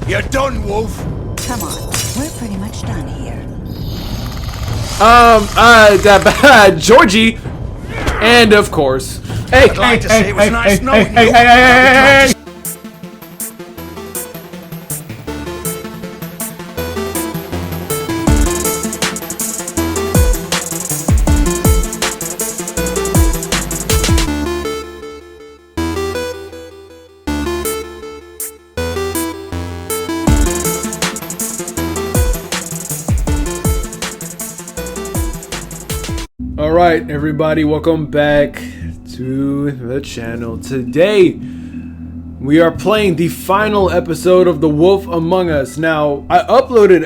You're done, Wolf. Come on, we're pretty much done here. Georgie, and of course, I'd like to say it was nice knowing you. Alright everybody, welcome back to the channel. Today we are playing the final episode of The Wolf Among Us. Now, I uploaded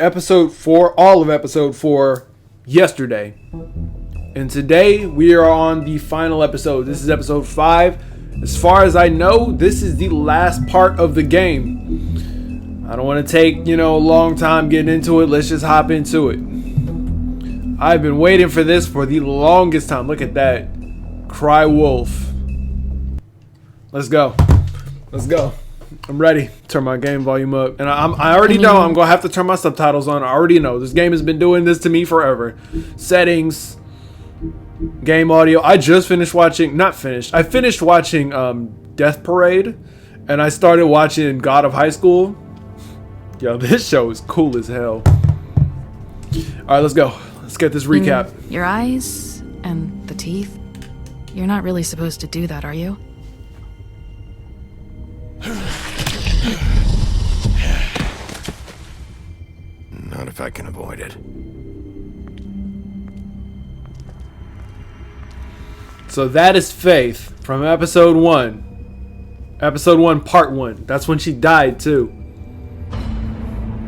all of episode 4 yesterday. And today we are on the final episode. This is episode 5. As far as I know, this is the last part of the game. I don't want to take, a long time getting into it. Let's just hop into it. I've been waiting for this for the longest time. Look at that. Cry wolf. Let's go. Let's go. I'm ready. Turn my game volume up. And I already know I'm going to have to turn my subtitles on. I already know. This game has been doing this to me forever. Settings. Game audio. I just finished watching. Not finished. I finished watching Death Parade. And I started watching God of High School. Yo, this show is cool as hell. Alright, let's go. Let's get this recap. Your eyes and the teeth. You're not really supposed to do that, are you? Not if I can avoid it. So that is Faith from episode 1. Episode 1, part 1. That's when she died too.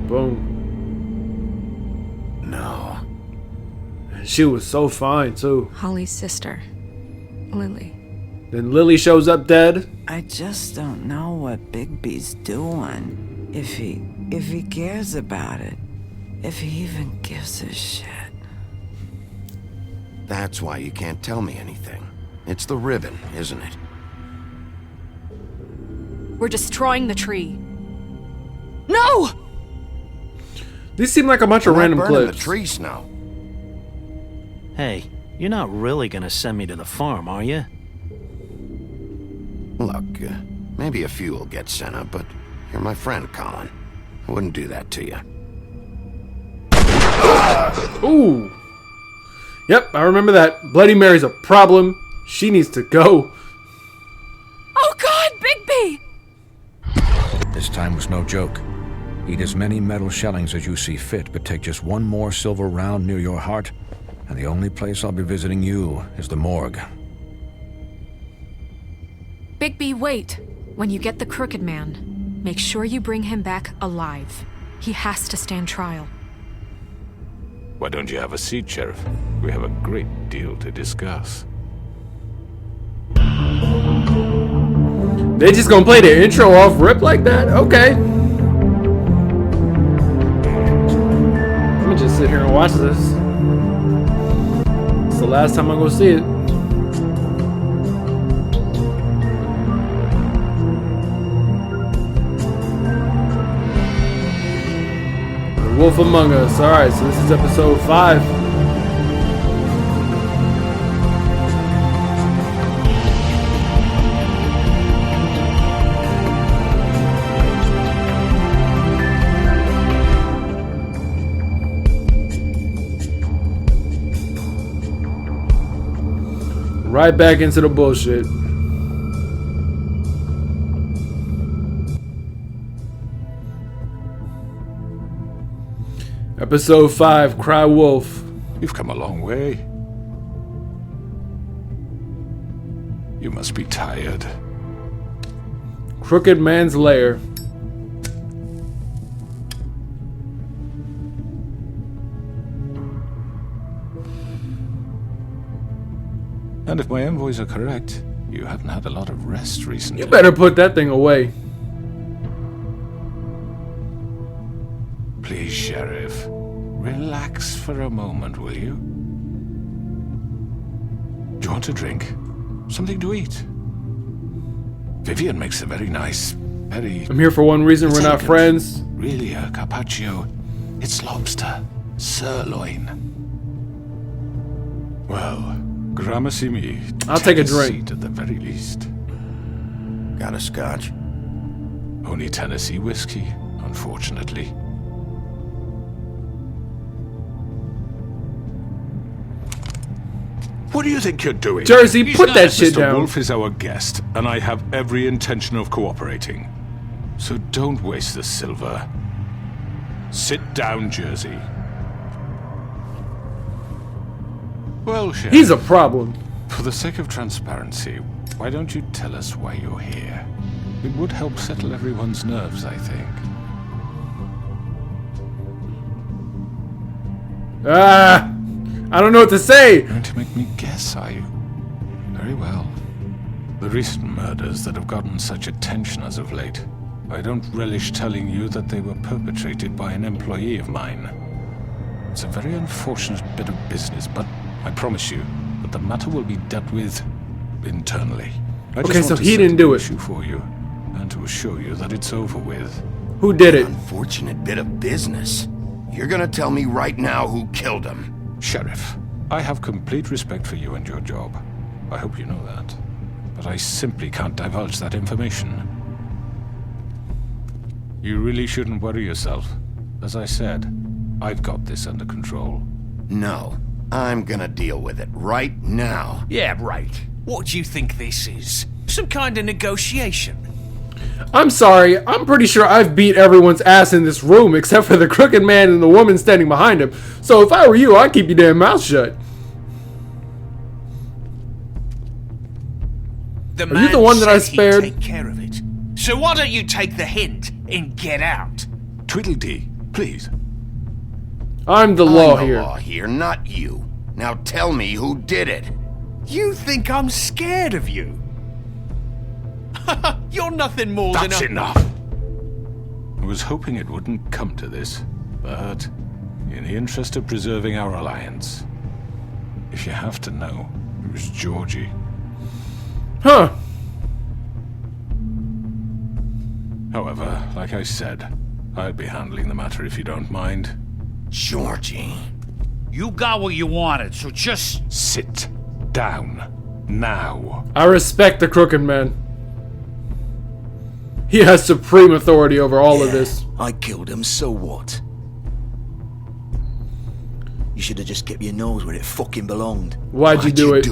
Boom. She was so fine too. Holly's sister, Lily. Then Lily shows up dead. I just don't know what Bigby's doing. If he cares about it. If he even gives a shit. That's why you can't tell me anything. It's the ribbon, isn't it? We're destroying the tree. No! These seem like a bunch of random burning clips. The tree, Snow. Hey, you're not really gonna send me to the farm, are you? Look, maybe a few will get sent up, but you're my friend, Colin. I wouldn't do that to you. Ooh. Yep, I remember that. Bloody Mary's a problem. She needs to go. Oh God, Bigby! This time was no joke. Eat as many metal shellings as you see fit, but take just one more silver round near your heart, and the only place I'll be visiting you is the morgue. Bigby, wait. When you get the Crooked Man, make sure you bring him back alive. He has to stand trial. Why don't you have a seat, Sheriff? We have a great deal to discuss. They just gonna play the intro off rip like that? Okay. Let me just sit here and watch this. It's the last time I'm gonna see it. The Wolf Among Us. Alright, so this is episode 5. Right back into the bullshit. Episode 5, Cry Wolf. You've come a long way. You must be tired. Crooked Man's Lair. And if my envoys are correct, you haven't had a lot of rest recently. You better put that thing away. Please, Sheriff, relax for a moment, will you? Do you want a drink? Something to eat? Vivian makes a very nice, very... I'm here for one reason, we're not elegant, friends. really a carpaccio. It's lobster. Sirloin. Well, gramercy me. I'll take a drink. Seat at the very least. Got a scotch? Only Tennessee whiskey, unfortunately. What do you think you're doing? Jersey, put that shit Mr. down. Wolf is our guest, and I have every intention of cooperating. So don't waste the silver. Sit down, Jersey. Well, Sheriff, He's a problem. for the sake of transparency, why don't you tell us why you're here? It would help settle everyone's nerves, I think. I don't know what to say. Going to make me guess, are you? Very well. The recent murders that have gotten such attention as of late, I don't relish telling you that they were perpetrated by an employee of mine. It's a very unfortunate bit of business, but I promise you that the matter will be dealt with internally. I just Okay, want so to he settle didn't do the it. issue for you, and to assure you that it's over with. Who did it? Unfortunate bit of business. You're gonna tell me right now who killed him. Sheriff, I have complete respect for you and your job. I hope you know that. But I simply can't divulge that information. You really shouldn't worry yourself. As I said, I've got this under control. No, I'm gonna deal with it right now. Yeah, right. What do you think this is? Some kind of negotiation? I'm sorry, I'm pretty sure I've beat everyone's ass in this room except for the crooked man and the woman standing behind him. So if I were you, I'd keep your damn mouth shut. The Are you the one that I said he'd spared? take care of it. So why don't you take the hint and get out? Tweedledee, please. I'm the law I'm the here. law here, not you. Now tell me who did it. You think I'm scared of you? You're nothing more That's than a... enough! I was hoping it wouldn't come to this, but in the interest of preserving our alliance, if you have to know, it was Georgie. Huh. However, like I said, I'll be handling the matter if you don't mind. Georgie. You got what you wanted, so just... Sit down. Now. I respect the crooked man. He has supreme authority over all of this. I killed him, so what? You should have just kept your nose where it fucking belonged. Why'd you do it?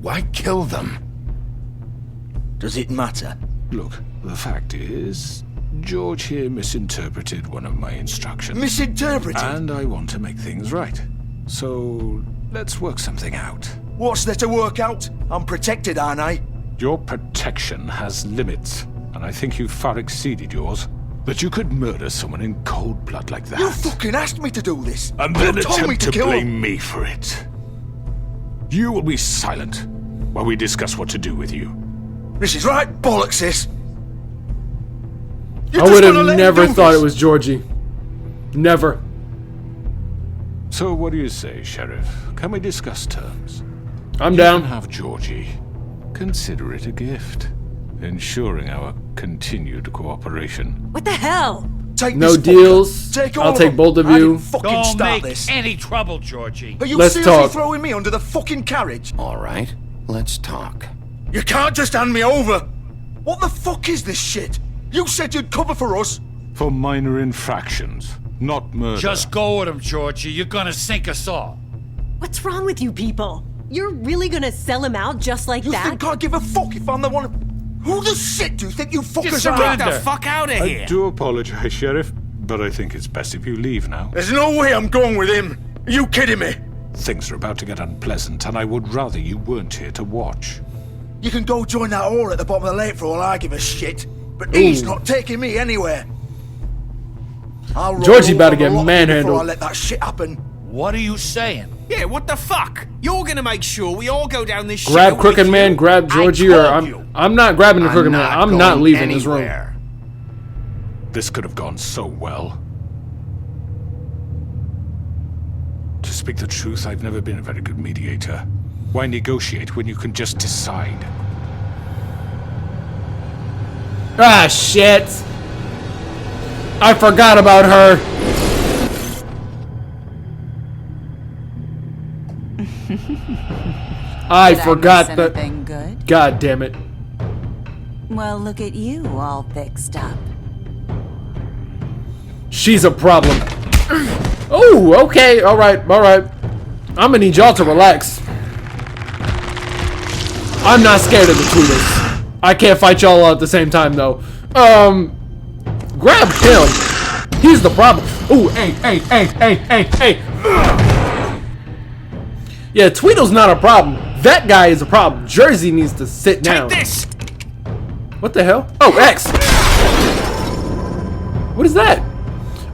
Why kill them? Does it matter? Look, the fact is, George here misinterpreted one of my instructions. Misinterpreted? And I want to make things right. So, let's work something out. What's there to work out? I'm protected, aren't I? Your protection has limits, and I think you've far exceeded yours. That you could murder someone in cold blood like that. You fucking asked me to do this. And then you told me attempt to to kill blame him. me for it. You will be silent while we discuss what to do with you. This is right bollocks, sis. I would have never thought it was Georgie. Never. So what do you say, Sheriff? Can we discuss terms? I'm You down. can have Georgie. Consider it a gift, ensuring our continued cooperation. What the hell? Take No this deals. fucker. Take I'll all of take them. both of I you. didn't fucking Don't start make this. any trouble, Georgie. Are you Let's seriously talk. throwing me under the fucking carriage? All right, let's talk. You can't just hand me over. What the fuck is this shit? You said you'd cover for us. For minor infractions, not murder. Just go with him, Georgie. You're gonna sink us all. What's wrong with you people? You're really gonna sell him out just like You that? think I give a fuck if I'm the one? Who the shit do you think you fuckers are? Get the fuck out of I here. do apologize, Sheriff, but I think it's best if you leave now. There's no way I'm going with him. Are you kidding me? Things are about to get unpleasant, and I would rather you weren't here to watch. You can go join that whore at the bottom of the lake for all I give a shit. But he's Ooh. not taking me anywhere. I'll roll Georgie about to over get a lot manhandled. before I let that shit happen. What are you saying? Yeah, what the fuck? You're gonna make sure we all go down this Grab shit crooked with man, you? grab Georgie, or I'm not grabbing the crooked man. I'm not going leaving this room. anywhere. This could have gone so well. To speak the truth, I've never been a very good mediator. Why negotiate when you can just decide? Ah, shit. I forgot about her. I forgot that. Anything good? God damn it. Well, look at you, all fixed up. She's a problem. Oh, okay. All right. All right. I'm gonna need y'all to relax. I'm not scared of the Tweedles. I can't fight y'all all at the same time, though. Grab him. He's the problem. Ooh, hey. Yeah, Tweedle's not a problem. That guy is a problem. Jersey needs to sit down. Take this. What the hell? Oh, X. What is that?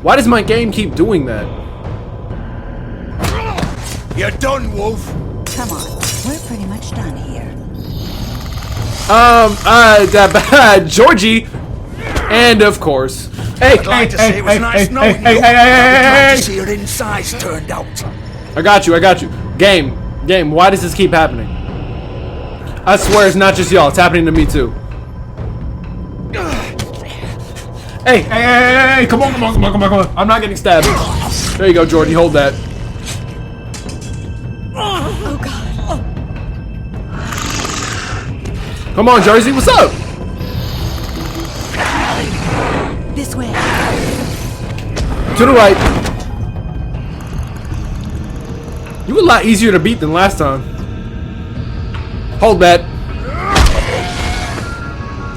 Why does my game keep doing that? You're done, Wolf. Come on, we're pretty much done here. Georgie, and of course, I'd like to say it was nice knowing you. I'd like to see your insides turned out. I got you. Game, why does this keep happening? I swear it's not just y'all, it's happening to me too. Hey, come on. I'm not getting stabbed. There you go, Georgie, hold that. Oh, God. Come on, Jersey, what's up? This way. To the right. You were a lot easier to beat than last time. Hold that.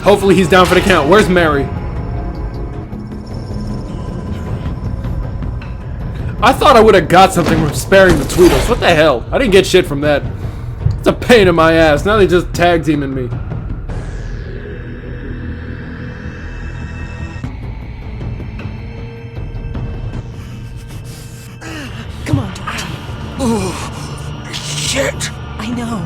Hopefully he's down for the count. Where's Mary? I thought I would have got something from sparing the Tweedles. What the hell? I didn't get shit from that. It's a pain in my ass. Now they just tag teaming me. Come on, Georgie. Oh, shit. I know.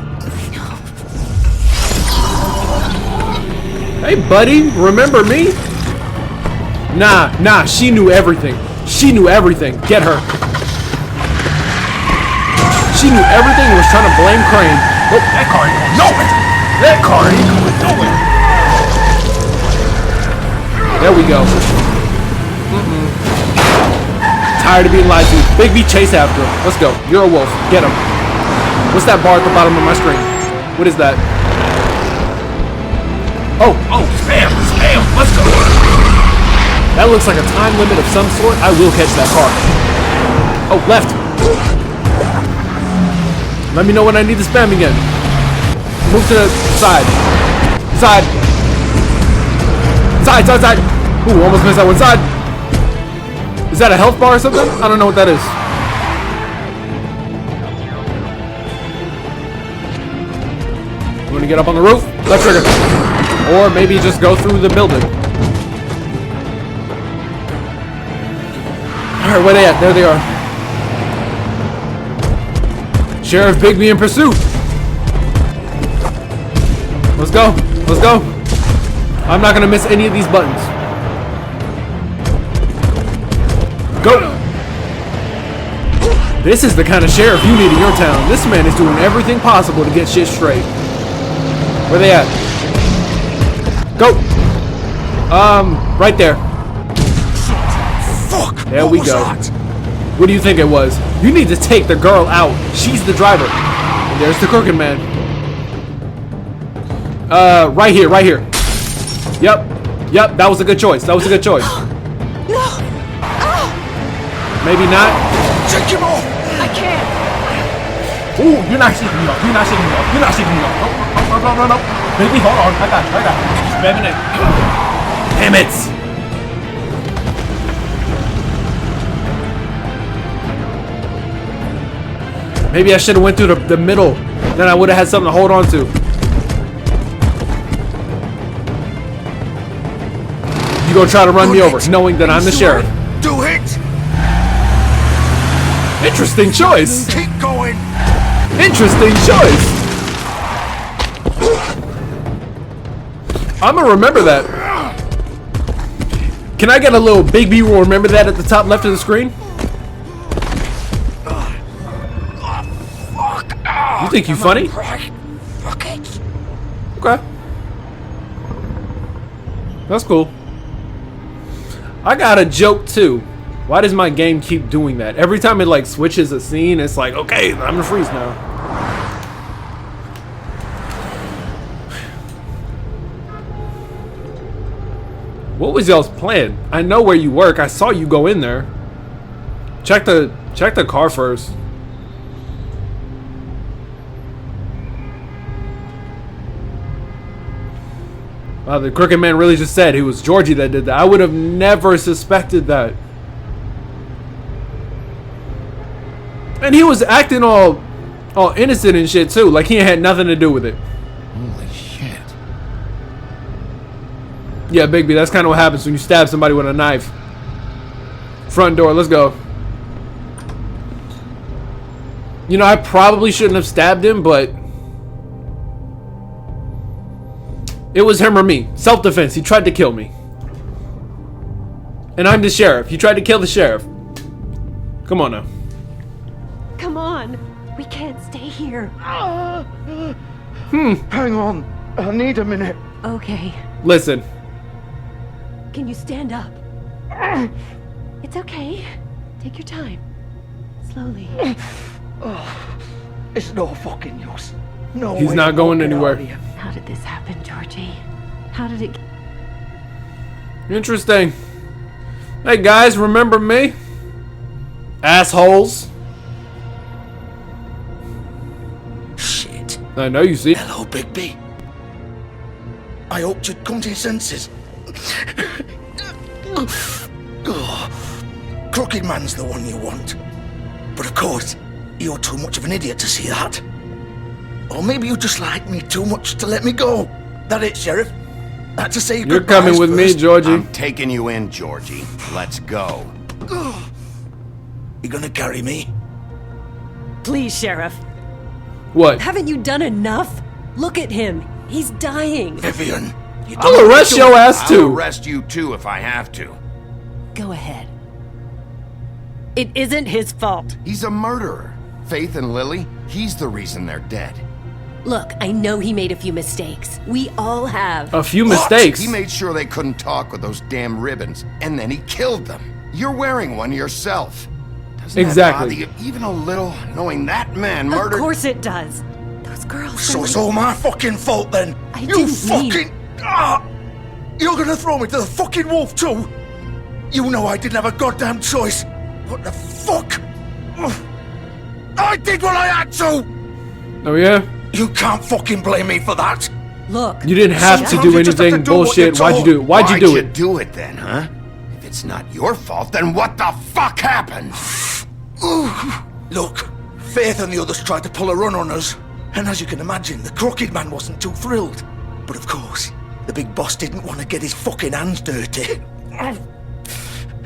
Hey, buddy, remember me? Nah, she knew everything. Get her. She knew everything and was trying to blame Crane. Oh, that car ain't going nowhere. There we go. Tired of being lied to. Big B, chase after him. Let's go. You're a wolf. Get him. What's that bar at the bottom of my screen? What is that? Oh, spam. Let's go. that looks like a time limit of some sort. I will catch that car. Oh, left. Let me know when I need to spam again. Move to the side. Side. Ooh, almost missed that one side. Is that a health bar or something? I don't know what that is. I'm gonna get up on the roof. Left trigger. Or maybe just go through the building. Alright, where they at? There they are. Sheriff Bigby in pursuit. Let's go. I'm not gonna miss any of these buttons. Go. This is the kind of sheriff you need in your town. This man is doing everything possible to get shit straight. Where they at? Go. Right there. Fuck. There we go. What do you think it was? You need to take the girl out. She's the driver. And there's the crooked man. Right here. Yep, that was a good choice. No. Maybe not. Take him off. I can't. Ooh, you're not shaking me off. No. Baby, hold on. I got you. Spamming it. Damn it. Maybe I should have went through the middle. Then I would have had something to hold on to. You gonna try to run me over, knowing that I'm the sheriff. Do it. Interesting choice. Keep going. Interesting choice. I'm gonna remember that. Can I get a little Big B will remember that at the top left of the screen? You think you funny? Okay. That's cool. I got a joke too. Why does my game keep doing that? Every time it like switches a scene, it's like, okay, I'm gonna freeze now. What was y'all's plan? I know where you work. I saw you go in there. Check the car first. Wow, the crooked man really just said it was Georgie that did that. I would have never suspected that. And he was acting all innocent and shit too, like he had nothing to do with it. Holy shit. Yeah, Bigby, that's kind of what happens when you stab somebody with a knife. Front door, let's go. You know, I probably shouldn't have stabbed him, but it was him or me. Self-defense. He tried to kill me. And I'm the sheriff. He tried to kill the sheriff. Come on now. Come on. We can't stay here. Hang on. I need a minute. Okay. Listen. Can you stand up? It's okay. Take your time. Slowly. It's no fucking use. No He's way not to going get anywhere. out of here. How did this happen, Georgie? How did it... Interesting. Hey guys, remember me? Assholes. Shit. I know you see. Hello, Bigby. I hoped you'd come to your senses. Crooked Man's the one you want. But of course, you're too much of an idiot to see that. Or maybe you just like me too much to let me go. That it, Sheriff? Had to say You're goodbyes coming with me, first. Georgie. I'm taking you in, Georgie. Let's go. You gonna carry me? Please, Sheriff. What? Haven't you done enough? Look at him. He's dying. Vivian. I'll arrest your ass I'll too. arrest you too if I have to. Go ahead. It isn't his fault. He's a murderer. Faith and Lily, he's the reason they're dead. Look, I know he made a few mistakes. We all have. A few What? mistakes. He made sure they couldn't talk with those damn ribbons, and then he killed them. You're wearing one yourself. Doesn't Exactly. that bother you even a little, knowing that man murdered... Of course it does. Those girls... So it's all my fucking fault then? I You didn't fucking... You're gonna throw me to the fucking wolf too? You know I didn't have a goddamn choice. What the fuck? I did what I had to! Oh yeah? You can't fucking blame me for that. Look. You didn't have to Sometimes do you just have anything to do what bullshit. you're Why'd you do it? Why'd you do it? do it then, huh? If it's not your fault, then what the fuck happened? Look, Faith and the others tried to pull a run on us. And as you can imagine, the Crooked Man wasn't too thrilled. But of course, the big boss didn't want to get his fucking hands dirty.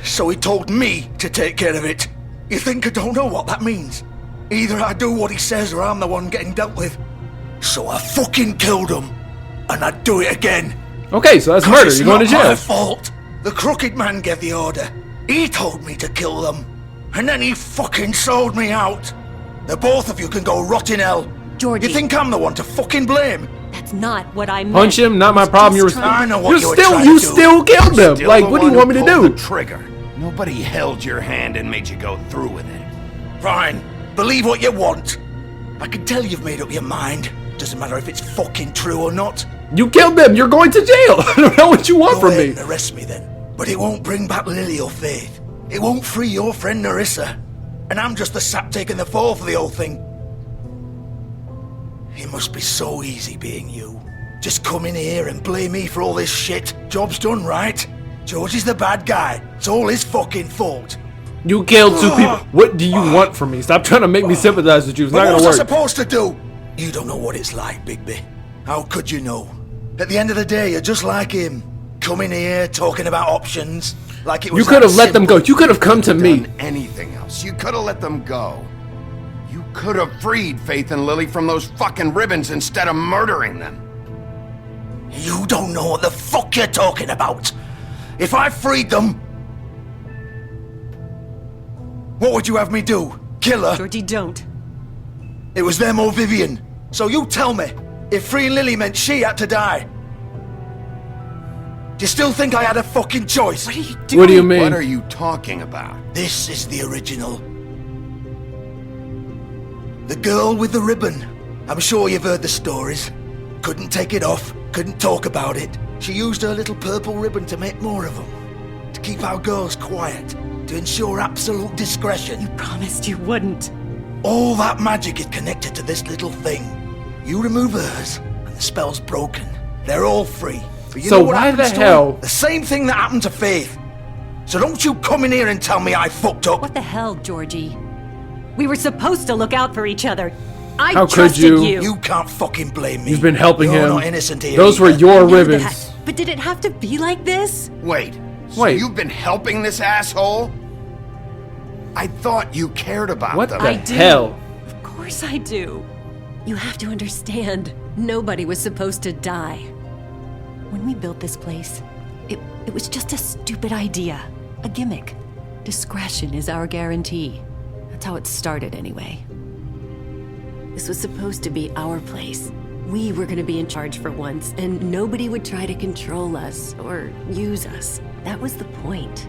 So he told me to take care of it. You think I don't know what that means? Either I do what he says or I'm the one getting dealt with. So I fucking killed him. And I'd do it again. Okay, so that's murder. You're going to It's not my jail. fault. The Crooked Man gave the order. He told me to kill them. And then he fucking sold me out. The both of you can go rot in hell. Georgie. You think I'm the one to fucking blame? That's not what I meant. Punch him, not my problem. You're I know what you were still trying you to do. still killed him. Still Like, the what do you one want me who to pulled do? the trigger. Nobody held your hand and made you go through with it. Fine. Believe what you want. I can tell you've made up your mind. Doesn't matter if it's fucking true or not. You killed them. You're going to jail. I don't know what you want Go from ahead me. and arrest me then. But it won't bring back Lily or Faith. It won't free your friend Narissa. And I'm just the sap taking the fall for the whole thing. It must be so easy being you. Just come in here and blame me for all this shit. Job's done, right? George is the bad guy. It's all his fucking fault. You killed two people. What do you want from me? Stop trying to make me sympathize with you. It's not But gonna what's I work. supposed to do? You don't know what it's like, Bigby. How could you know? At the end of the day, you're just like him. Coming here, talking about options. Like it was You could have that let them go. simple. You could have come to me. Done anything else. You could have let them go. You could have freed Faith and Lily from those fucking ribbons instead of murdering them. You don't know what the fuck you're talking about. If I freed them... What would you have me do? Kill her? Georgie, don't. It was them or Vivian. So you tell me, if freeing Lily meant she had to die. Do you still think I had a fucking choice? What are you doing? What do you mean? What are you talking about? This is the original. The girl with the ribbon. I'm sure you've heard the stories. Couldn't take it off, couldn't talk about it. She used her little purple ribbon to make more of them. To keep our girls quiet. To ensure absolute discretion. You promised you wouldn't. All that magic is connected to this little thing. You remove hers, and the spell's broken. They're all free. But you So know what why the happens to hell? them? The same thing that happened to Faith. So don't you come in here and tell me I fucked up. What the hell, Georgie? We were supposed to look out for each other. I How could trusted you? You can't fucking blame me. You've been helping You're him. not innocent here Those were either. your I know ribbons. that, but did it have to be like this? Wait. So Wait. you've been helping this asshole? I thought you cared about What them. the I do. hell? Of course I do. You have to understand, nobody was supposed to die. When we built this place, it was just a stupid idea. A gimmick. Discretion is our guarantee. That's how it started anyway. This was supposed to be our place. We were gonna be in charge for once, and nobody would try to control us or use us. That was the point.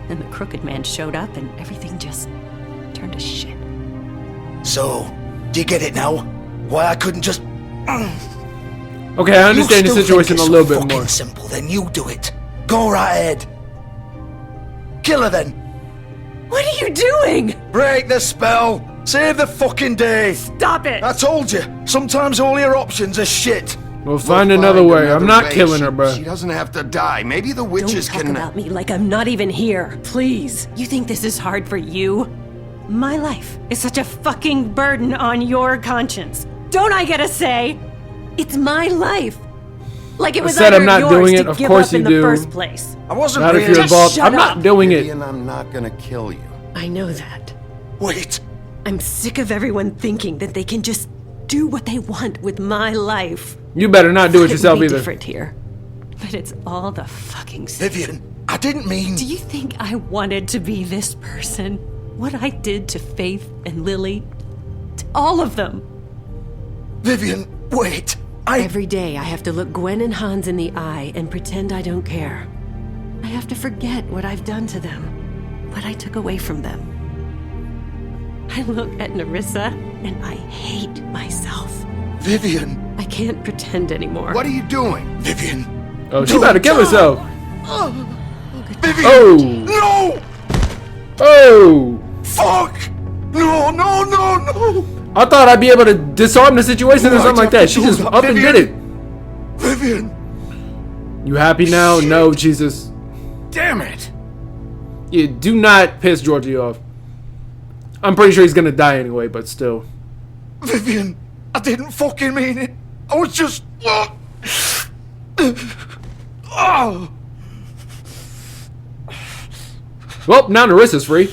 Then the crooked man showed up and everything just turned to shit. So, do you get it now? Why I couldn't just... Okay, I understand the You still situation think a it's little so bit fucking more. simple, then you do it. Go right ahead. Kill her then. What are you doing? Break the spell. Save the fucking day. Stop it! I told you, sometimes all your options are shit. We'll find another way. I'm not killing her, bro. She doesn't have to die. Maybe the Don't witches talk can... about me like I'm not even here, please. You think this is hard for you? My life is such a fucking burden on your conscience. Don't I get a say? It's my life. Like it was said I'm under not yours doing it. to Of give course up you in do. the first place. I wasn't Not if really... you're involved. shut I'm not up. doing it. And I'm not gonna kill you. I know that. Wait. I'm sick of everyone thinking that they can just do what they want with my life. You better not do it It yourself would be either. different here, but it's all the fucking same. Vivian, I didn't mean... Do you think I wanted to be this person? What I did to Faith and Lily? To all of them. Vivian, wait. Every day I have to look Gwen and Hans in the eye and pretend I don't care. I have to forget what I've done to them, what I took away from them. I look at Nerissa and I hate myself. Vivian. I can't pretend anymore. What are you doing? Vivian. Oh, she about to kill herself. Vivian. Oh. No! Oh. Fuck! No, no, no, no! I thought I'd be able to disarm the situation or Why'd something you like have that. to She do just that, up and did it. Vivian. You happy now? No, Jesus. Damn it! You do not piss Georgie off. I'm pretty sure he's gonna die anyway, but still. Vivian, I didn't fucking mean it. I was just... Oh. Well, now Narissa's free.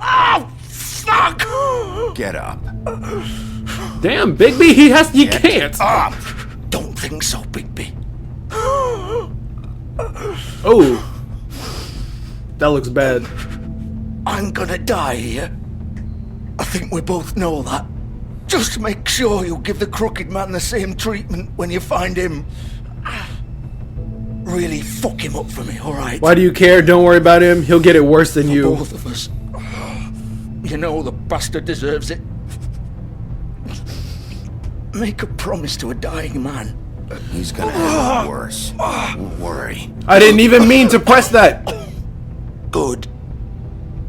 Oh, fuck! Get up. Damn, Bigby, he can't. Up! Don't think so, Bigby. Oh. That looks bad. I'm gonna die here. I think we both know that. Just make sure you give the crooked man the same treatment when you find him. Really fuck him up for me, alright? Why do you care? Don't worry about him. He'll get it worse than For you. both of us. You know the bastard deserves it. Make a promise to a dying man. He's gonna have it worse. Don't worry. I didn't even mean to press that. Good.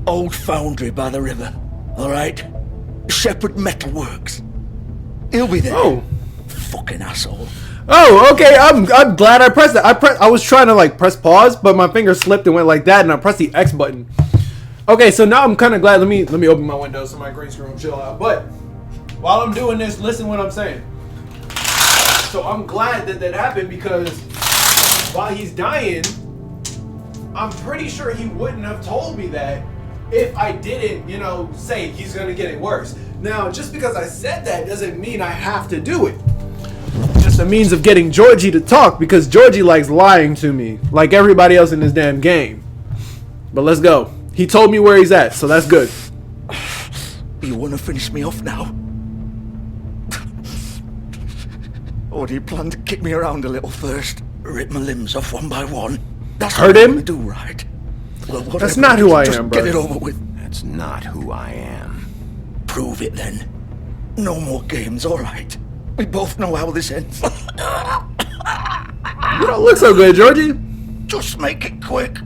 Old foundry by the river, alright? Shepherd Metalworks. He'll be there. Oh. Fucking asshole. Oh, okay. I'm glad I pressed that. I was trying to like press pause, but my finger slipped and went like that, and I pressed the X button. Okay, so now I'm kind of glad. Let me open my window so my green screen will chill out. But while I'm doing this, listen what I'm saying. So I'm glad that happened because while he's dying, I'm pretty sure he wouldn't have told me that if I didn't, say he's gonna get it worse. Now, just because I said that doesn't mean I have to do it. Just a means of getting Georgie to talk because Georgie likes lying to me, like everybody else in this damn game. But let's go. He told me where he's at, so that's good. You want to finish me off now? Or do you plan to kick me around a little first? Rip my limbs off one by one? That's Hurt what you him? want to do, right? Well, That's not who I just am, bro. Get it over with. That's not who I am. Prove it then. No more games, all right? We both know how this ends. You don't look so good, Georgie. Just make it quick.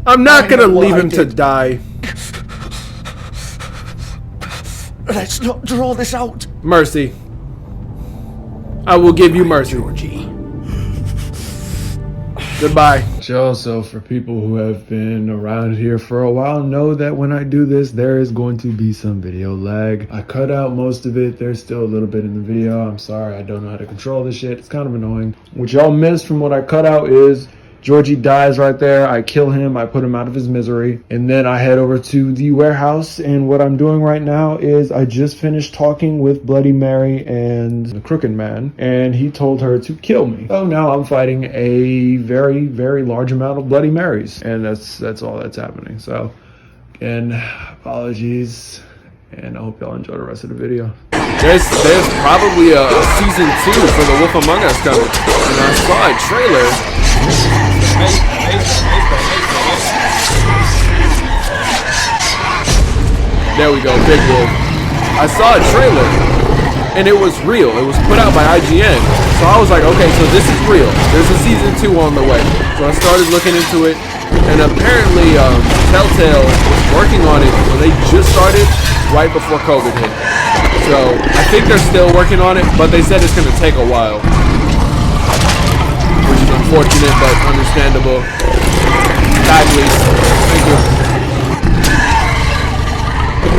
I'm not I gonna know what leave I him to did. die. Let's not draw this out. Mercy. I will give you mercy. Georgie. Goodbye. Also, for people who have been around here for a while, know that when I do this, there is going to be some video lag. I cut out most of it. There's still a little bit in the video. I'm sorry, I don't know how to control this shit. It's kind of annoying. What y'all missed from what I cut out is Georgie dies right there. I kill him. I put him out of his misery. And then I head over to the warehouse. And what I'm doing right now is I just finished talking with Bloody Mary and the Crooked Man. And he told her to kill me. So now I'm fighting a very, very large amount of Bloody Marys. And that's all that's happening. So, again, apologies. And I hope y'all enjoy the rest of the video. There's probably a season 2 for The Wolf Among Us coming. And I saw a trailer. There we go, Big Wolf. I saw a trailer, and it was real. It was put out by IGN. So I was like, okay, so this is real. There's a season 2 on the way. So I started looking into it, and apparently Telltale was working on it when they just started right before COVID hit. So I think they're still working on it, but they said it's going to take a while. Which is unfortunate, but understandable. Tag please. Thank you.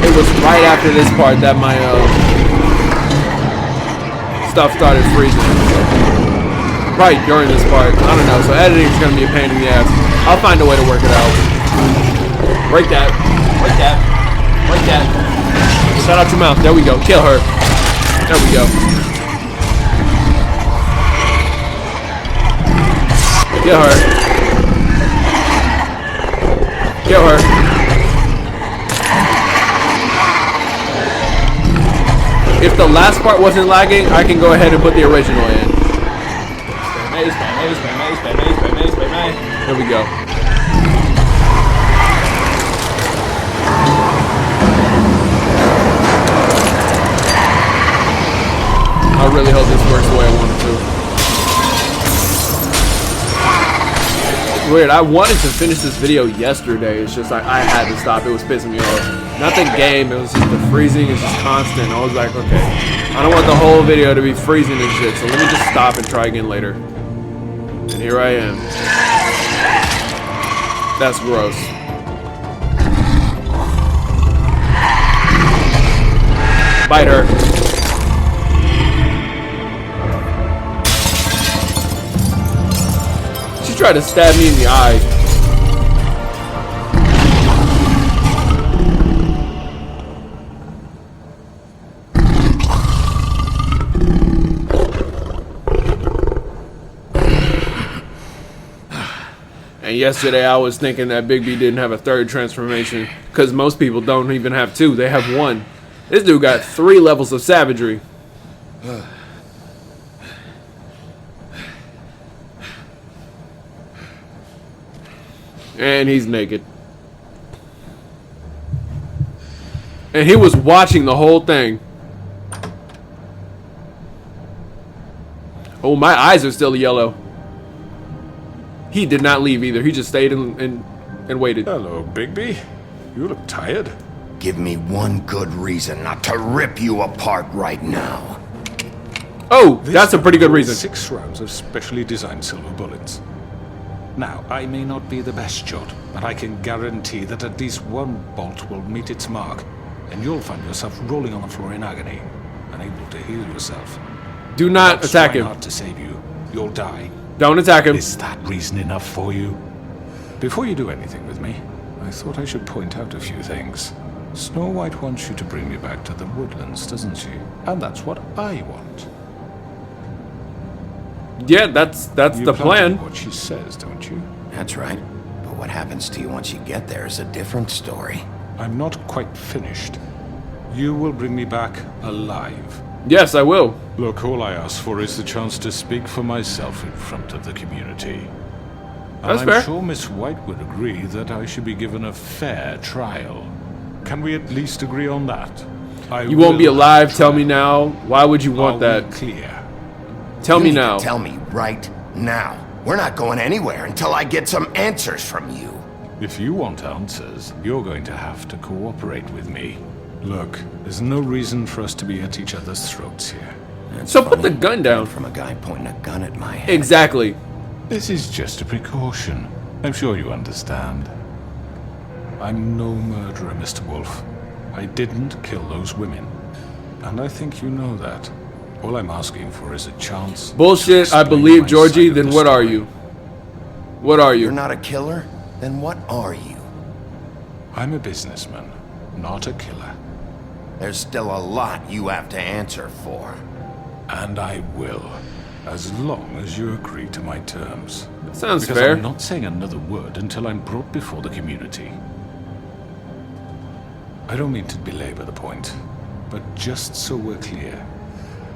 It was right after this part that my stuff started freezing. Right during this part. I don't know, so editing is going to be a pain in the ass. I'll find a way to work it out. Break that. Break that. Break that. Shout out your mouth. There we go. Kill her. There we go. Kill her. Kill her. If the last part wasn't lagging, I can go ahead and put the original in. There we go. I really hope this works the way I want it to. Weird, I wanted to finish this video yesterday. It's just like I had to stop. It was pissing me off. Not the game, it was just the freezing. It's just constant. I was like, okay, I don't want the whole video to be freezing and shit, so let me just stop and try again later. And here I am. That's gross. Bite her. She tried to stab me in the eye. And yesterday I was thinking that Big B didn't have a third transformation, because most people don't even have 2, they have 1. This dude got 3 levels of savagery. And he's naked. And he was watching the whole thing. Oh, my eyes are still yellow. He did not leave either. He just stayed and waited. Hello, Bigby. You look tired. Give me one good reason not to rip you apart right now. Oh, that's a pretty good reason. 6 rounds of specially designed silver bullets. Now, I may not be the best shot, but I can guarantee that at least one bolt will meet its mark, and you'll find yourself rolling on the floor in agony, unable to heal yourself. Do not attack him. Hard to save you. You'll die. Don't attack him. Is that reason enough for you? Before you do anything with me, I thought I should point out a few things. Snow White wants you to bring me back to the woodlands, doesn't she? And that's what I want. Yeah, that's the plan. What she says, don't you? That's right. But what happens to you once you get there is a different story. I'm not quite finished. You will bring me back alive. Yes, I will. Look, all I ask for is the chance to speak for myself in front of the community. That's and I'm fair. sure Miss White would agree that I should be given a fair trial. Can we at least agree on that? You won't be alive, tell me now. Why would you want that? Clear. Tell me You need now. to tell me right now. We're not going anywhere until I get some answers from you. If you want answers, you're going to have to cooperate with me. Look, there's no reason for us to be at each other's throats here. So put the gun down. From a guy pointing a gun at my head. Exactly. This is just a precaution. I'm sure you understand. I'm no murderer, Mr. Wolf. I didn't kill those women. And I think you know that. All I'm asking for is a chance. Bullshit, I believe, Georgie. Then what are you? What are you? You're not a killer? Then what are you? I'm a businessman, not a killer. There's still a lot you have to answer for. And I will, as long as you agree to my terms. Sounds because fair. I'm not saying another word until I'm brought before the community. I don't mean to belabor the point, but just so we're clear,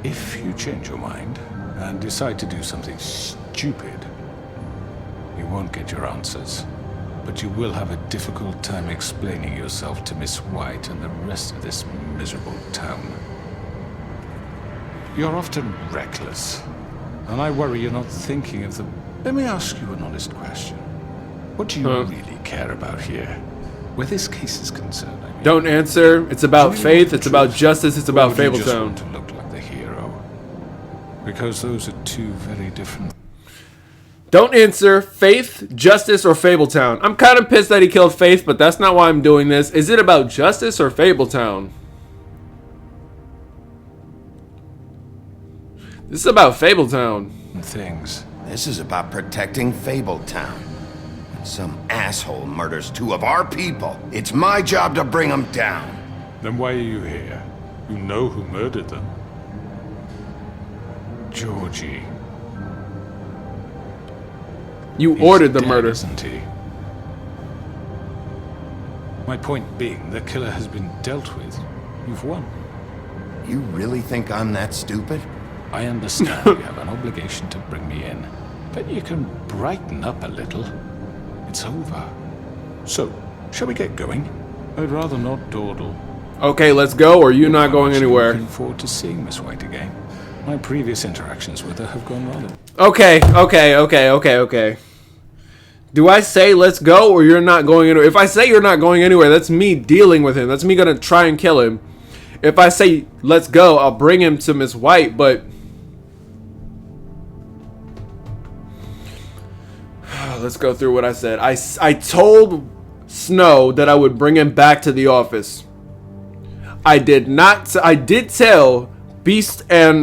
if you change your mind and decide to do something stupid, you won't get your answers. But you will have a difficult time explaining yourself to Miss White and the rest of this miserable town. You're often reckless, and I worry you're not thinking of the... Let me ask you an honest question. What do you really care about here? Where this case is concerned, I mean. Don't answer. It's about faith. It's about justice. It's about Or would you just Fabletown. want to look like the hero? Because those are two very different... Don't answer. Faith, justice, or Fabletown. I'm kind of pissed that he killed Faith, but that's not why I'm doing this. Is it about justice or Fabletown? This is about Fabletown. Things. This is about protecting Fabletown. When some asshole murders two of our people, it's my job to bring them down. Then why are you here? You know who murdered them. Georgie. You He's ordered the dead, murder. Isn't he? My point being, the killer has been dealt with. You've won. You really think I'm that stupid? I understand you have an obligation to bring me in, but you can brighten up a little. It's over. So, shall we get going? I'd rather not dawdle. Okay, let's go, or you're not going anywhere. Looking forward to seeing Miss White again. My previous interactions with her have gone rather... Okay. Do I say let's go, or you're not going anywhere? If I say you're not going anywhere, that's me dealing with him. That's me gonna try and kill him. If I say let's go, I'll bring him to Miss White, but... Let's go through what I said. I told Snow that I would bring him back to the office. I did not... I did tell Beast and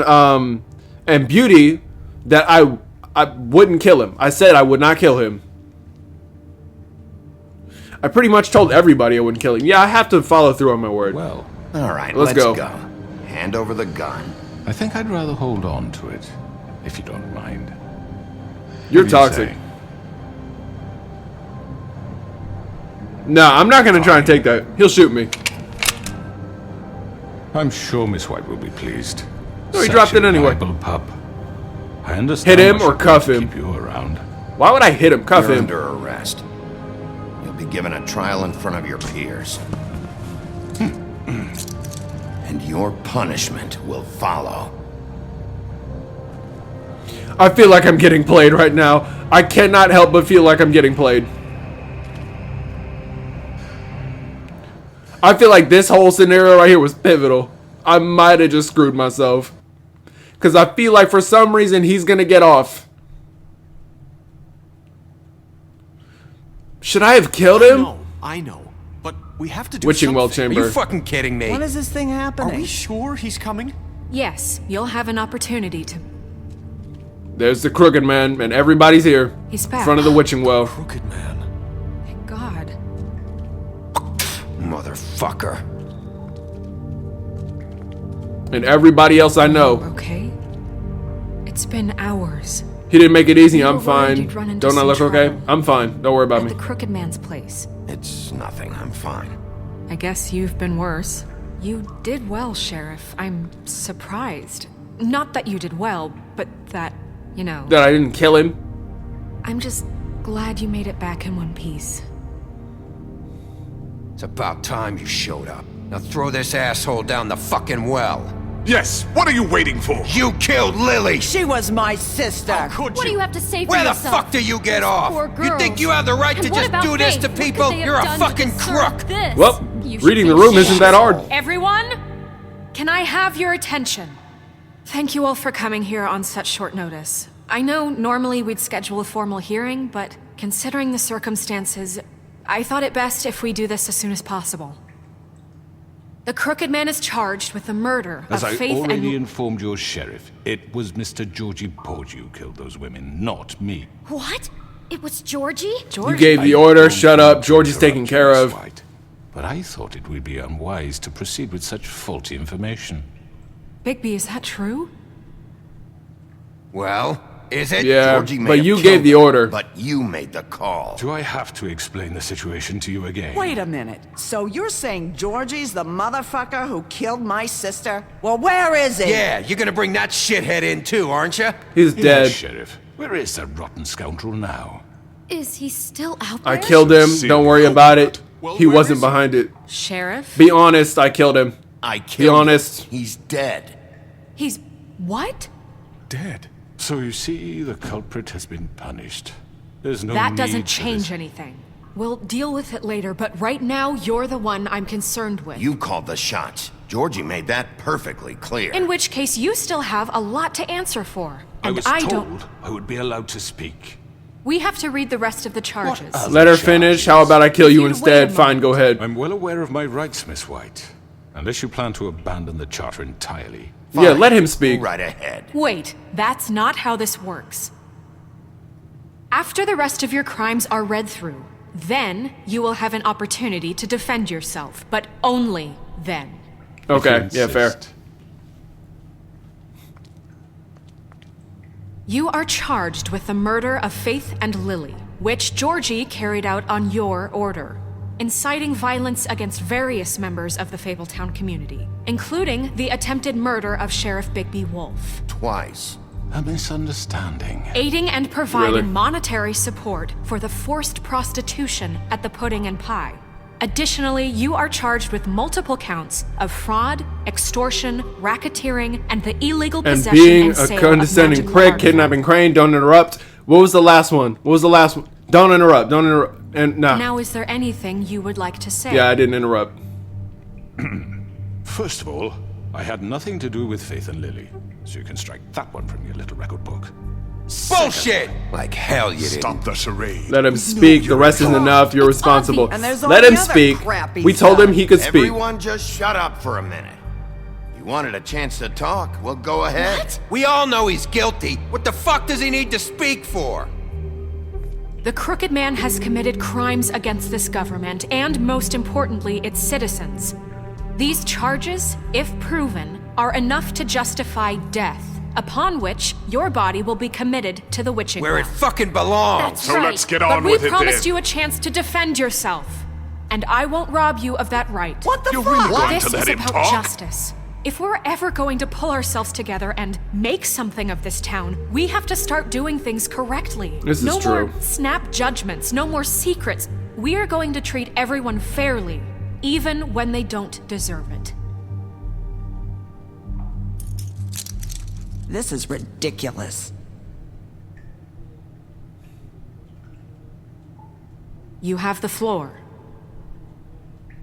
Beauty that I wouldn't kill him. I said I would not kill him. I pretty much told everybody I wouldn't kill him. Yeah, I have to follow through on my word. Well, all right, let's go. Hand over the gun. I think I'd rather hold on to it, if you don't mind. You're toxic. No, I'm not gonna try and take that. He'll shoot me. I'm sure Miss White will be pleased. No, he dropped it anyway. Pup. I understand. Hit him or cuff him. Keep you around. Why would I hit him? Cuff You're him. under arrest. You'll be given a trial in front of your peers. And your punishment will follow. I feel like I'm getting played right now. I cannot help but feel like I'm getting played. I feel like this whole scenario right here was pivotal. I might have just screwed myself. Because I feel like for some reason he's going to get off. Should I have killed him? I know. But we have to do Witching something. Well Chamber. Are you fucking kidding me? When is this thing happening? Are we sure he's coming? Yes, you'll have an opportunity to... There's the Crooked Man, and everybody's here. He's In back. front of the Witching Well. Crooked Man. Thank God. Motherfucker. And everybody else I know. Okay. It's been hours. He didn't make it easy. You I'm were worried fine. you'd run into Don't I some look okay? trouble. I'm fine. Don't worry about At me. the Crooked Man's place. It's nothing. I'm fine. I guess you've been worse. You did well, Sheriff. I'm surprised. Not that you did well, but that, you know... That I didn't kill him? I'm just glad you made it back in one piece. It's about time you showed up. Now throw this asshole down the fucking well. Yes, what are you waiting for? You killed Lily! She was my sister. How could What do you have to say for Where yourself? the fuck do you get off? Poor You girls. think you have the right And to what just about do this Faith? to What could people? they have You're a done to fucking deserve crook! this? Well, You should reading the be room isn't that hard. Everyone, can I have your attention? Thank you all for coming here on such short notice. I know normally we'd schedule a formal hearing, but considering the circumstances, I thought it best if we do this as soon as possible. The Crooked Man is charged with the murder As of I Faith already and... informed your sheriff, it was Mr. Georgie Porgy who killed those women, not me. What? It was Georgie? You gave the order. Shut up. Georgie's taken care of. White, but I thought it would be unwise to proceed with such faulty information. Bigby, is that true? Well, is it? Yeah, Georgie may but have you killed gave the them, order. But you made the call. Do I have to explain the situation to you again? Wait a minute. So you're saying Georgie's the motherfucker who killed my sister? Well, where is he? Yeah, you're gonna bring that shithead in too, aren't you? He's Yes, dead. Sheriff. Where is that rotten scoundrel now? Is he still out there? I killed him. Don't worry about it. He wasn't behind it. Sheriff? Be honest. I killed him. I killed Be honest. him. He's dead. He's... what? Dead. So you see, the culprit has been punished. There's no That need doesn't for change this. anything. We'll deal with it later, but right now, you're the one I'm concerned with. You called the shots. Georgie made that perfectly clear. In which case, you still have a lot to answer for. I And was I told don't... I would be allowed to speak. We have to read the rest of the charges. Let her finish. How about I kill you If you'd instead? wait a Fine, go ahead. I'm well aware of my rights, Miss White. Unless you plan to abandon the charter entirely. Yeah, let him speak. Go right ahead. Wait, that's not how this works. After the rest of your crimes are read through, then you will have an opportunity to defend yourself, but only then. Okay, yeah, fair. You are charged with the murder of Faith and Lily, which Georgie carried out on your order, inciting violence against various members of the Fabletown community, including the attempted murder of Sheriff Bigby Wolf. Twice. A misunderstanding. Aiding and providing Really? monetary support for the forced prostitution at the Pudding and Pie. Additionally, you are charged with multiple counts of fraud, extortion, racketeering, and the illegal And possession being and a sale condescending of magical prick, artifacts. kidnapping Crane, don't interrupt. What was the last one? What was the last one? Don't interrupt. Don't interrupt. And nah. Now, is there anything you would like to say? Yeah, I didn't interrupt. First of all, I had nothing to do with Faith and Lily, so you can strike that one from your little record book. Bullshit! Like hell you didn't. Stop the charade. Let him speak. The rest isn't enough. You're responsible. And there's all Let the him other speak. crap he's We told him done. he could speak. Everyone just shut up for a minute. You wanted a chance to talk? Well, go ahead. We all know he's guilty. What the fuck does he need to speak for? The Crooked Man has committed crimes against this government and, most importantly, its citizens. These charges, if proven, are enough to justify death, upon which your body will be committed to the witching Where it well. fucking belongs. That's So right. let's get but on we with it promised then. you a chance to defend yourself, and I won't rob you of that right. What the You're fuck? really going This to let is him about talk? justice. If we're ever going to pull ourselves together and make something of this town, we have to start doing things correctly. This is no true. more snap judgments, no more secrets. We are going to treat everyone fairly, even when they don't deserve it. This is ridiculous. You have the floor.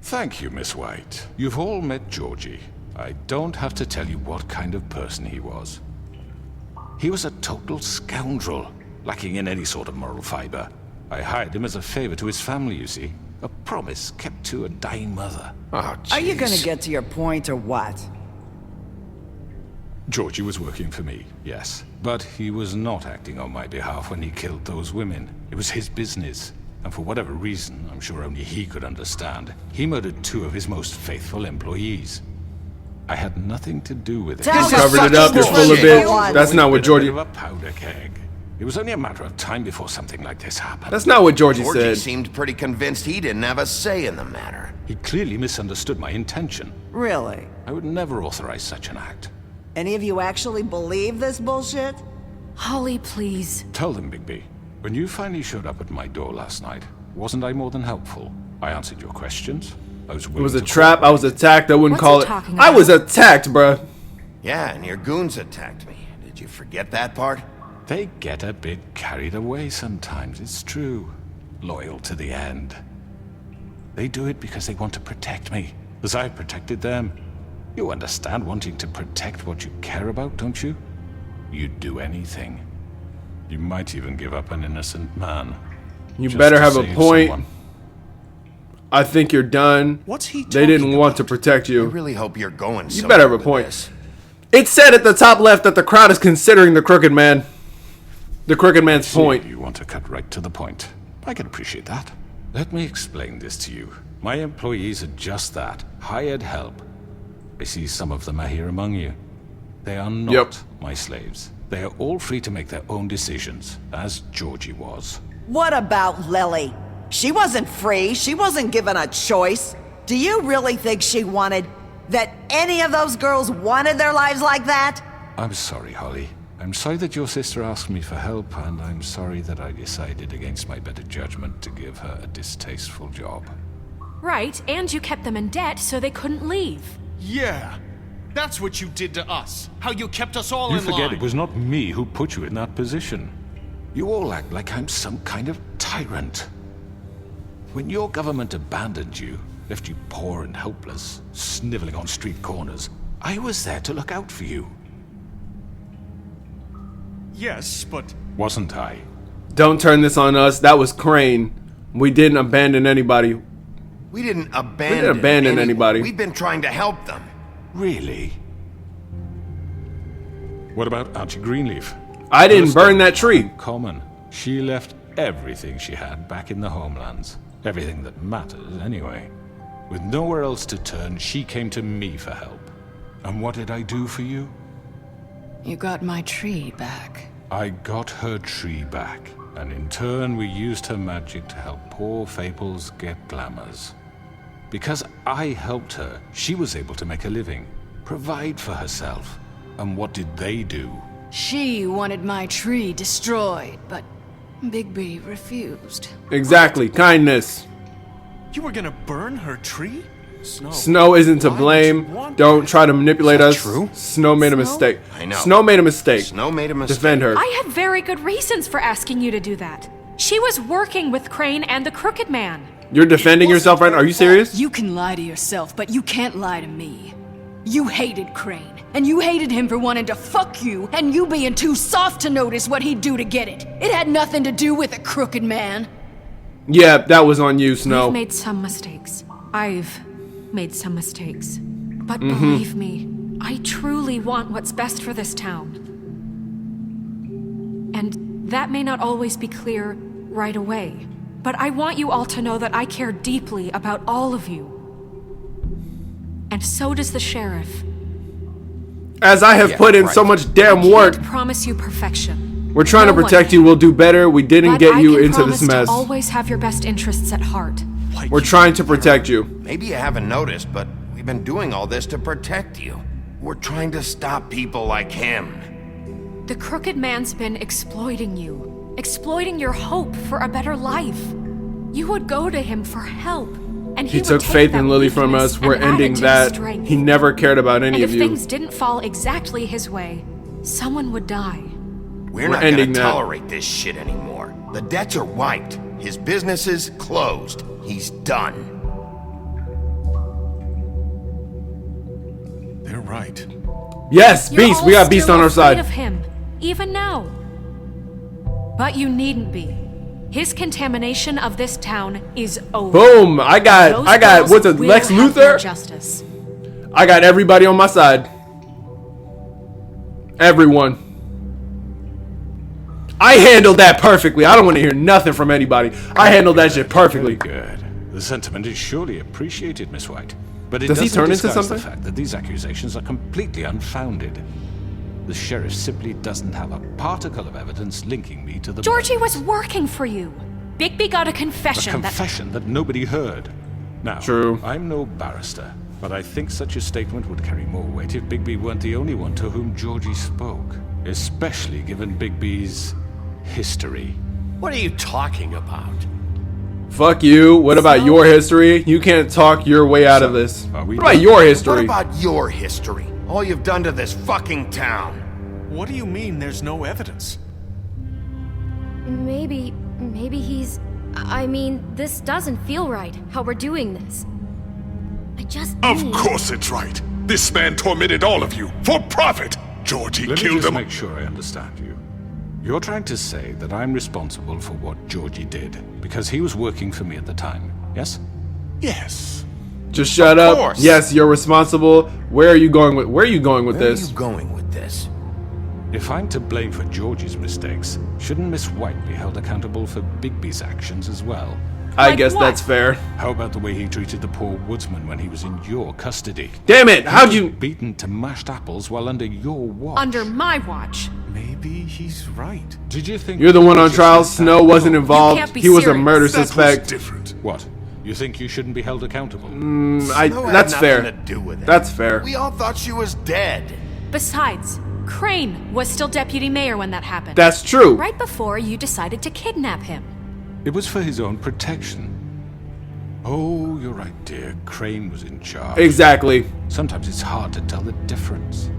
Thank you, Miss White. You've all met Georgie. I don't have to tell you what kind of person he was. He was a total scoundrel, lacking in any sort of moral fiber. I hired him as a favor to his family, you see. A promise kept to a dying mother. Oh, Are you gonna jeez. get to your point or what? Georgie was working for me, yes. But he was not acting on my behalf when he killed those women. It was his business. And for whatever reason, I'm sure only he could understand, he murdered 2 of his most faithful employees. I had nothing to do with it. Tell You covered it up. You're full of bullshit. it. That's not what Bit Georgie. of a powder keg. It was only a matter of time before something like this happened. That's not what Georgie Georgie said. seemed pretty convinced he didn't have a say in the matter. He clearly misunderstood my intention. Really? I would never authorize such an act. Any of you actually believe this bullshit? Holly, please. Tell them, Bigby. When you finally showed up at my door last night, wasn't I more than helpful? I answered your questions. I was willing It was a to trap. I was attacked. I wouldn't What's call he it. talking I about? was attacked, bruh. Yeah, and your goons attacked me. Did you forget that part? They get a bit carried away sometimes, it's true. Loyal to the end. They do it because they want to protect me, as I protected them. You understand wanting to protect what you care about, don't you? You'd do anything. You might even give up an innocent man. You just better to have a save point. someone. I think you're done. What's he They didn't talking want to protect I you. really hope you're going You better have a somewhere with point. this. It said at the top left that the crowd is considering the Crooked Man. The Crooked Man's See, point. You want to cut right to the point. I can appreciate that. Let me explain this to you. My employees are just that. Hired help. I see some of them are here among you. They are not my slaves. They are all free to make their own decisions, as Georgie was. What about Lily? She wasn't free. She wasn't given a choice. Do you really think she wanted... that any of those girls wanted their lives like that? I'm sorry, Holly. I'm sorry that your sister asked me for help, and I'm sorry that I decided against my better judgment to give her a distasteful job. Right, and you kept them in debt so they couldn't leave. Yeah. That's what you did to us. How you kept us all You in forget line. it was not me who put you in that position. You all act like I'm some kind of tyrant. When your government abandoned you, left you poor and helpless, sniveling on street corners, I was there to look out for you. Yes, but... Wasn't I? Don't turn this on us. That was Crane. We didn't abandon anybody. We didn't abandon, abandon anybody. We've been trying to help them. Really? What about Auntie Greenleaf? I didn't burn that tree. Common. She left everything she had back in the homelands. Everything that matters, anyway. With nowhere else to turn, she came to me for help. And what did I do for you? You got my tree back. I got her tree back, and in turn we used her magic to help poor Faples get glamours. Because I helped her, she was able to make a living, provide for herself. And what did they do? She wanted my tree destroyed, but Bigby refused. Exactly. Kindness. You were gonna burn her tree? Snow isn't to blame. Don't try to manipulate us. true? Snow made a mistake. I know. Snow made a mistake. Snow made a mistake. Defend her. I had very good reasons for asking you to do that. She was working with Crane and the Crooked Man. You're defending yourself right now. Are you serious? You can lie to yourself, but you can't lie to me. You hated Crane, and you hated him for wanting to fuck you, and you being too soft to notice what he'd do to get it. It had nothing to do with a Crooked Man. Yeah, that was on you, Snow. We've made some mistakes. I've made some mistakes. But believe me, I truly want what's best for this town. And that may not always be clear right away. But I want you all to know that I care deeply about all of you. And so does the sheriff. As I have Yeah, put in right. so much damn I work. can't promise you perfection. We're trying No to one protect can. you. We'll do better. We didn't But get I you can into promise this mess. to always have your best interests at heart. We're trying to protect you. Maybe you haven't noticed, but we've been doing all this to protect you. We're trying to stop people like him. The Crooked Man's been exploiting you, exploiting your hope for a better life. You would go to him for help, and He would took take Faith that and Lily from weakness us. We're and add it ending to his that. strength. He never cared about any And of if you. things didn't fall exactly his way, someone would die. We're We're not gonna ending that. tolerate this shit anymore. The debts are wiped. His business is closed. He's done. They're right. Yes, You're Beast. all We got Beast still on our afraid side. of him, even now. But you needn't be. His contamination of this town is over. Boom. I got Those girls what's it, will Lex have their Luthor? justice. I got everybody on my side. Everyone. I handled that perfectly. I don't want to hear nothing from anybody. I handled that shit perfectly. Good. The sentiment is surely appreciated, Miss White. But it Does he doesn't turn into disguise something? the fact that these accusations are completely unfounded. The sheriff simply doesn't have a particle of evidence linking me to the Georgie murders. was working for you. Bigby got a confession. A confession that nobody heard. Now, True. I'm no barrister, but I think such a statement would carry more weight if Bigby weren't the only one to whom Georgie spoke, especially given Bigby's history. What are you talking about? Fuck you. What about your history? You can't talk your way out of this. What about your history? What about your history? All you've done to this fucking town. What do you mean there's no evidence? Maybe he's... I mean, this doesn't feel right, how we're doing this. I just Of need... course it's right. This man tormented all of you for profit. Georgie Let me killed just him. make sure I understand you. You're trying to say that I'm responsible for what Georgie did because he was working for me at the time, yes? Yes. Just shut Of up. course. Yes, you're responsible. Where are you going with this? Where are you going with this? If I'm to blame for Georgie's mistakes, shouldn't Miss White be held accountable for Bigby's actions as well? I guess that's fair. How about the way he treated the poor woodsman when he was in your custody? Damn it! How'd He you... was beaten to mashed apples while under your watch. Under my watch. Maybe he's right. Did you think You're the one on Georgie trial. said Snow that? wasn't involved. can't be He was a serious. murder That was suspect. different. What? You think you shouldn't be held accountable? Snow had That's nothing fair. to do with it. That's fair. We all thought she was dead. Besides, Crane was still deputy mayor when that happened. That's true. Right before you decided to kidnap him. It was for his own protection. Oh, you're right, dear. Crane was in charge. Exactly. Sometimes it's hard to tell the difference.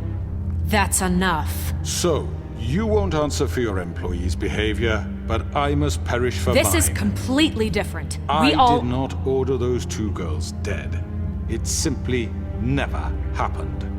That's enough. So, you won't answer for your employees' behavior, but I must perish for This mine. is completely different. I We all... did not order those two girls dead. It simply never happened.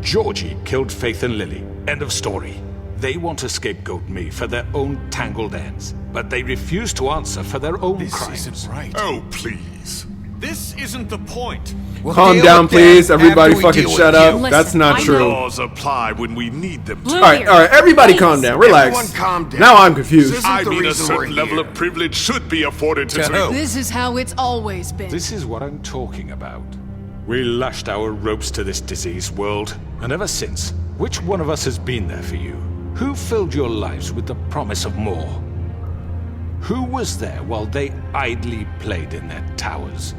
Georgie killed Faith and Lily. End of story. They want to scapegoat me for their own tangled ends, but they refuse to answer for their own This crimes. isn't right. Oh, please. This isn't the point. We'll Calm deal down, with them please. Everybody after we fucking deal shut with up. you. That's Listen, not I true. know- Laws apply when we need them to. Blue Alright, Beard, alright. Everybody please. calm down. Relax. Everyone calm down. Now I'm confused. This isn't I the mean, a reason we're certain level here. of privilege should be afforded to To three. who? This is how it's always been. This is what I'm talking about. We lashed our ropes to this diseased world, and ever since, which one of us has been there for you? Who filled your lives with the promise of more? Who was there while they idly played in their towers,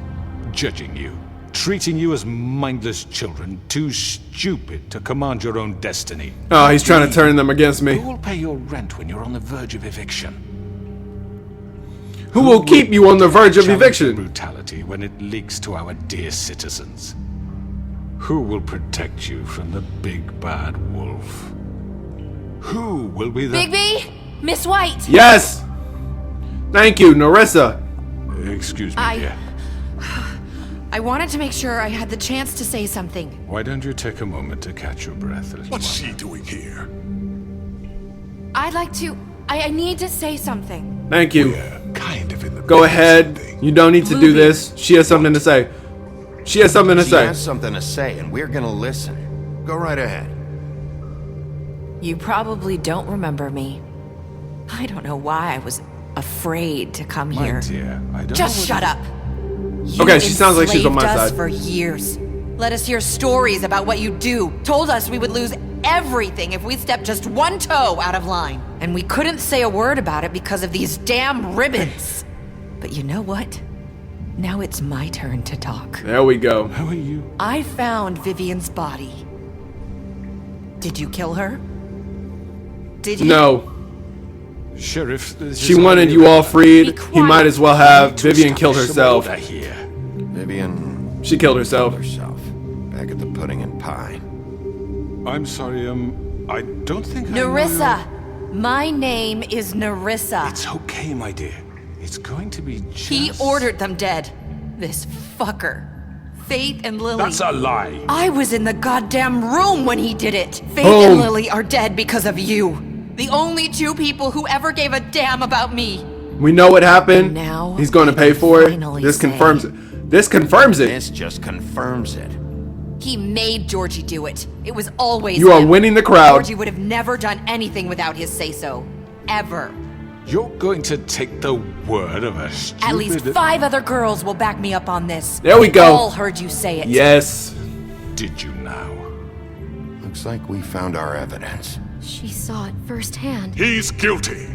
judging you, treating you as mindless children, too stupid to command your own destiny? Oh, he's trying to turn them against me. Who will pay your rent when you're on the verge of eviction? Who will keep you on the verge of Challenge eviction? brutality when it leaks to our dear citizens? Who will protect you from the big bad wolf? Who will be the... Bigby! Miss White! Yes! Thank you, Narissa. Excuse me, dear. I wanted to make sure I had the chance to say something. Why don't you take a moment to catch your breath a little What's while? she doing here? I'd like to... I need to say something. Thank you. We're kind of in the Go middle of ahead. something. You don't need to do this. She has something to say. She has something to She say. has something to say, and we're gonna listen. Go right ahead. You probably don't remember me. I don't know why I was afraid to come My here. dear, I don't Just know shut what up. Okay, she sounds like she's on my enslaved us side. for years. Let us hear stories about what you do. Told us we would lose everything if we stepped just one toe out of line. And we couldn't say a word about it because of these damn ribbons. But you know what? Now it's my turn to talk. There we go. How are you? I found Vivian's body. Did you kill her? Did you? No. Sheriff, this She is wanted only you all right. freed. He might as well have. To Vivian killed establish some herself. order here. Vivian She killed herself. back at the pudding and pie. I'm sorry, I don't think I know Narissa. My name is Narissa. It's okay, my dear. It's going to be just... He ordered them dead. This fucker. Faith and Lily. That's a lie. I was in the goddamn room when he did it. Faith Boom. and Lily are dead because of you. The only two people who ever gave a damn about me. We know what happened. Now He's going to pay for it. finally This say- confirms it. This confirms it. This just confirms it. He made Georgie do it. It was always You are him. winning the crowd. Georgie would have never done anything without his say-so. Ever. You're going to take the word of a stupid... At least 5 other girls will back me up on this. There we They go. all heard you say it. Yes. Did you now? Looks like we found our evidence. She saw it firsthand. He's guilty.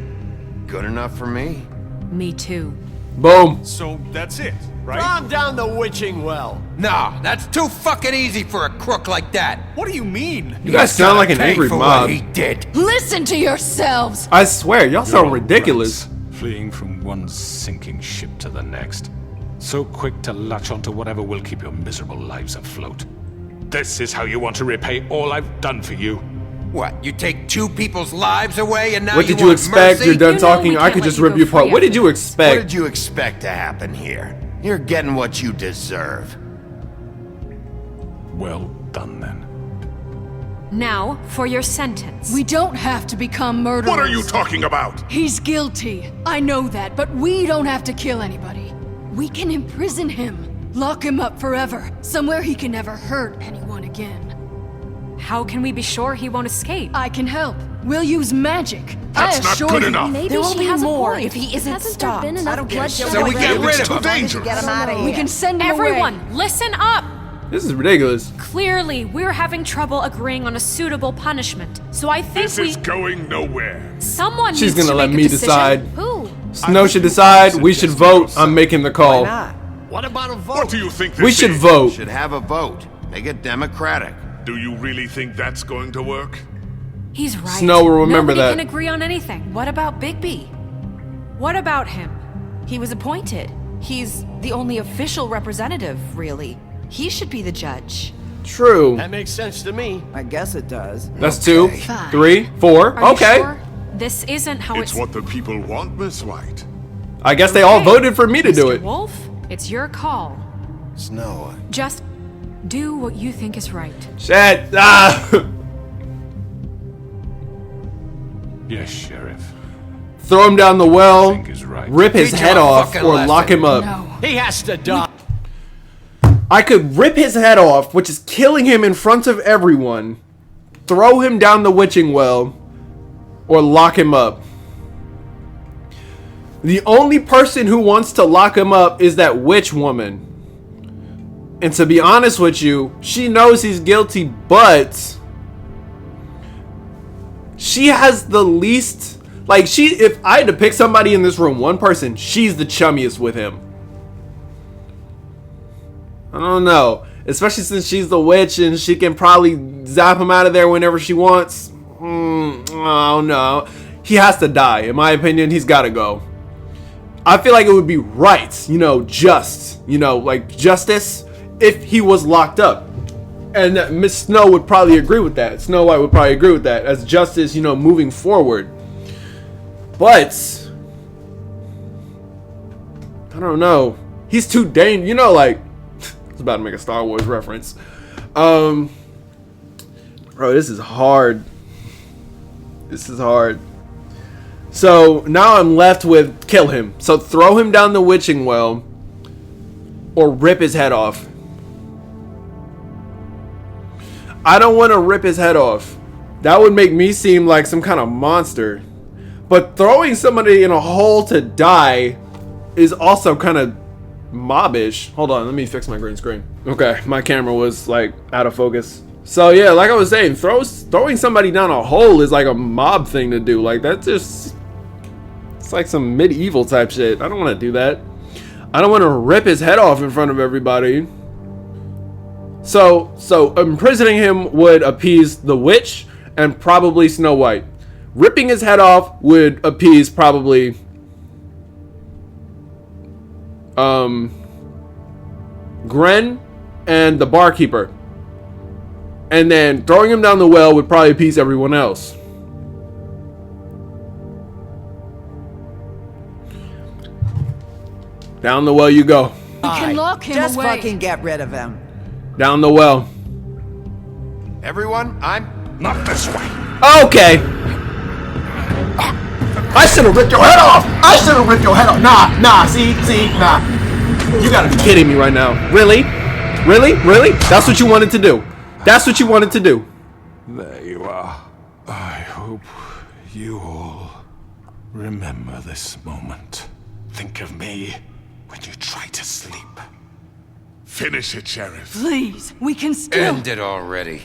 Good enough for me. Me too. Boom. So that's it, right? Calm down the witching well. Nah, that's too fucking easy for a crook like that. What do you mean? You guys sound like an Pay angry for mob. what he did. Listen to yourselves! I swear, y'all You're sound all ridiculous. brats, fleeing from one sinking ship to the next. So quick to latch onto whatever will keep your miserable lives afloat. This is how you want to repay all I've done for you? What, you take two people's lives away and now What did you want expect? mercy? You're done You know talking. we I can't could let just you rip go you apart. free What did you What expect? did you expect to happen here? You're getting what you deserve. Well done, then. Now, for your sentence. We don't have to become murderers. What are you talking about? He's guilty. I know that, but we don't have to kill anybody. We can imprison him. Lock him up forever. Somewhere he can never hurt anyone again. How can we be sure he won't escape? I can help. We'll use magic. That's I not assure good you. enough. Maybe There will she be has more a point. if he isn't Hasn't stopped. there been I enough don't care. bloodshed So we already? get rid It's of too him. dangerous. Get him out of here. We can send him Everyone, away. listen up! This is ridiculous. Clearly, we're having trouble agreeing on a suitable punishment. So I think This is going nowhere. someone She's needs gonna to let make me a decision. decide. Who? Snow should decide. We should vote. I'm making the call. Why not? What about a vote? What do you think this We should is? vote. Should have a vote. Make it democratic. Do you really think that's going to work? He's right. Snow will remember Nobody that. can agree on anything. What about Bigby? What about him? He was appointed. He's the only official representative, really. He should be the judge. True. That makes sense to me. I guess it does. That's 2, Fine. 3, 4. Are Okay. you sure? This isn't how It's what the people want, Miss White. I guess they all Okay, voted for me to do Mr. it. Wolf, it's your call. Snow. Just do what you think is right. Shit. Ah. Yes, Sheriff. Throw him down the well. Think is right. Rip his Teach him head a off fucking or lesson. lock him up. No. He has to die. I could rip his head off, which is killing him in front of everyone, throw him down the witching well, or lock him up. The only person who wants to lock him up is that witch woman. And to be honest with you, she knows he's guilty, but she has the least, like, if I had to pick somebody in this room, one person, she's the chummiest with him. I don't know. Especially since she's the witch and she can probably zap him out of there whenever she wants. Oh no. He has to die. In my opinion, he's got to go. I feel like it would be right, just, like justice if he was locked up. And Miss Snow would probably agree with that. Snow White would probably agree with that as justice, moving forward. But I don't know. He's too dangerous, like I was about to make a Star Wars reference. Bro, this is hard. This is hard. So now I'm left with kill him. So throw him down the witching well or rip his head off. I don't want to rip his head off. That would make me seem like some kind of monster. But throwing somebody in a hole to die is also kind of mobbish. Hold on, let me fix my green screen. Okay, my camera was like out of focus. So yeah, like I was saying, throwing somebody down a hole is like a mob thing to do. Like that's just, it's like some medieval type shit. I don't want to do that. I don't want to rip his head off in front of everybody. So imprisoning him would appease the witch and probably Snow White. Ripping his head off would appease probably Gren and the barkeeper. And then throwing him down the well would probably appease everyone else. Down the well you go. We can lock him Just away. fucking get rid of him. Down the well. Everyone, Not this way. Okay. I should have ripped your head off! I should have ripped your head off! Nah, see, nah. You gotta be kidding me right now. Really? Really? That's what you wanted to do. That's what you wanted to do. There you are. I hope you all remember this moment. Think of me when you try to sleep. Finish it, Sheriff. Please, we can still. End it already.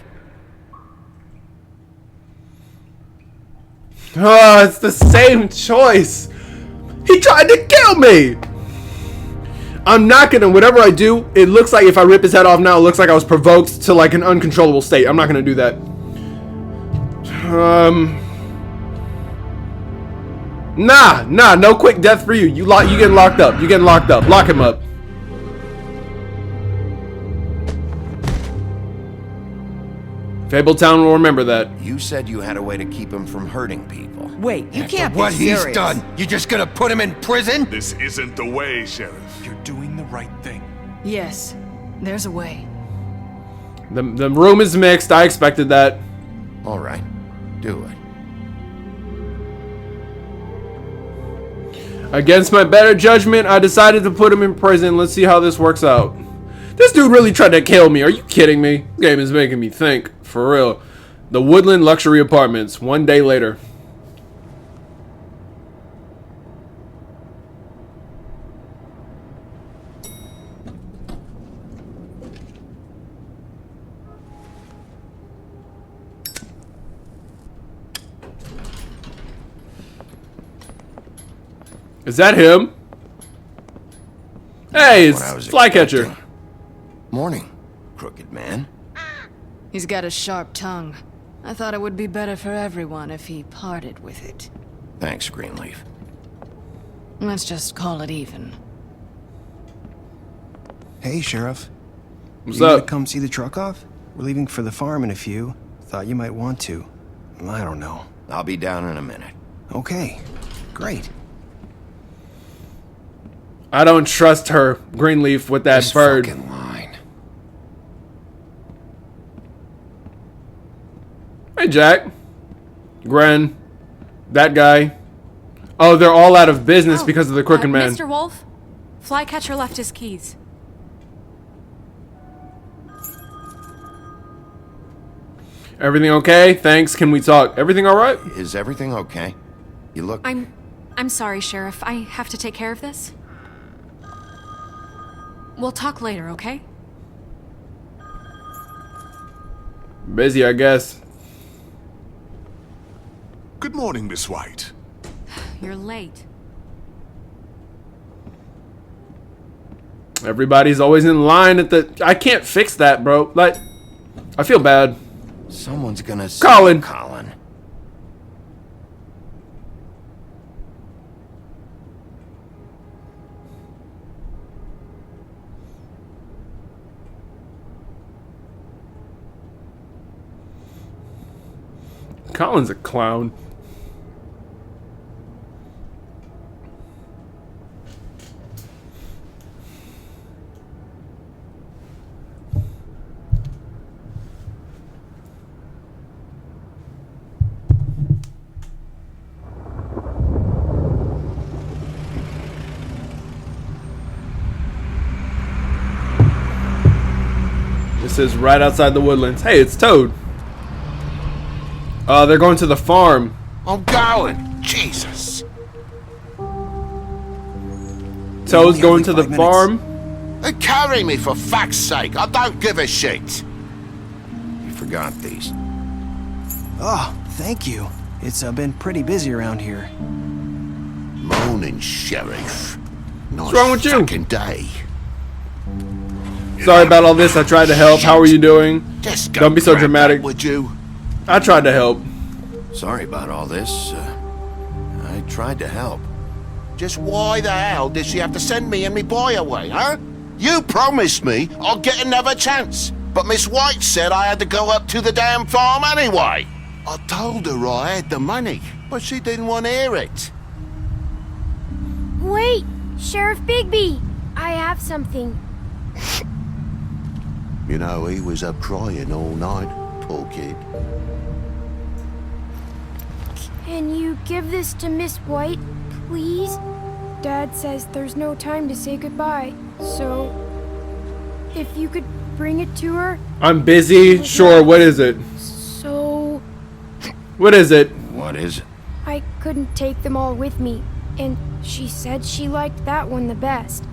Oh, it's the same choice. He tried to kill me. I'm not gonna, whatever I do, it looks like if I rip his head off now, it looks like I was provoked to like an uncontrollable state. I'm not gonna do that. Nah, no quick death for you. You getting locked up. You getting locked up. Lock him up. Fabletown will remember that. You said you had a way to keep him from hurting people. Wait, you After can't what be serious. he's done, you just gonna put him in prison? This isn't the way, Sheriff. You're doing the right thing. Yes, there's a way. The room is mixed. I expected that. All right, do it. Against my better judgment, I decided to put him in prison. Let's see how this works out. This dude really tried to kill me. Are you kidding me? This game is making me think. For real. The Woodland Luxury Apartments. 1 day later. Is that him? Hey, it's Flycatcher. Morning, crooked man. He's got a sharp tongue. I thought it would be better for everyone if he parted with it. Thanks, Greenleaf. Let's just call it even. Hey, Sheriff. What's you up? gonna come see the truck off? We're leaving for the farm in a few. Thought you might want to. I don't know. I'll be down in a minute. Okay, great. I don't trust her, Greenleaf, with that bird. Fucking line. Hey, Jack. Gren. That guy. Oh, they're all out of business because of the Crooked Man. Mr. Wolf, Flycatcher left his keys. Everything okay? Thanks. Can we talk? Everything all right? Is everything okay? You look... I'm sorry, Sheriff. I have to take care of this. We'll talk later, okay? Busy, I guess. Good morning, Miss White. You're late. Everybody's always in line at the... I can't fix that, bro. Like, I feel bad. Someone's gonna... Colin. Colin. Colin's a clown. This is right outside the Woodlands. Hey, it's Toad. They're going to the farm. I'm going. Jesus. Toad's going to the farm. Carry me, for fuck's sake. I don't give a shit. You forgot these. Oh, thank you. It's been pretty busy around here. Morning, Sheriff. Nice What's wrong with you? fucking day. Sorry about all this. I tried to help. How are you doing? Just go Don't be so grab dramatic. that, would you? I tried to help. Sorry about all this. I tried to help. Just why the hell did she have to send me and me boy away, huh? You promised me I'll get another chance, but Miss White said I had to go up to the damn farm anyway. I told her I had the money, but she didn't want to hear it. Wait, Sheriff Bigby, I have something. You know, he was up crying all night, poor kid. Can you give this to Miss White, please? Dad says there's no time to say goodbye, so if you could bring it to her. I'm busy. Sure. What is it? So What is it? What is it? I couldn't take them all with me, and she said she liked that one the best.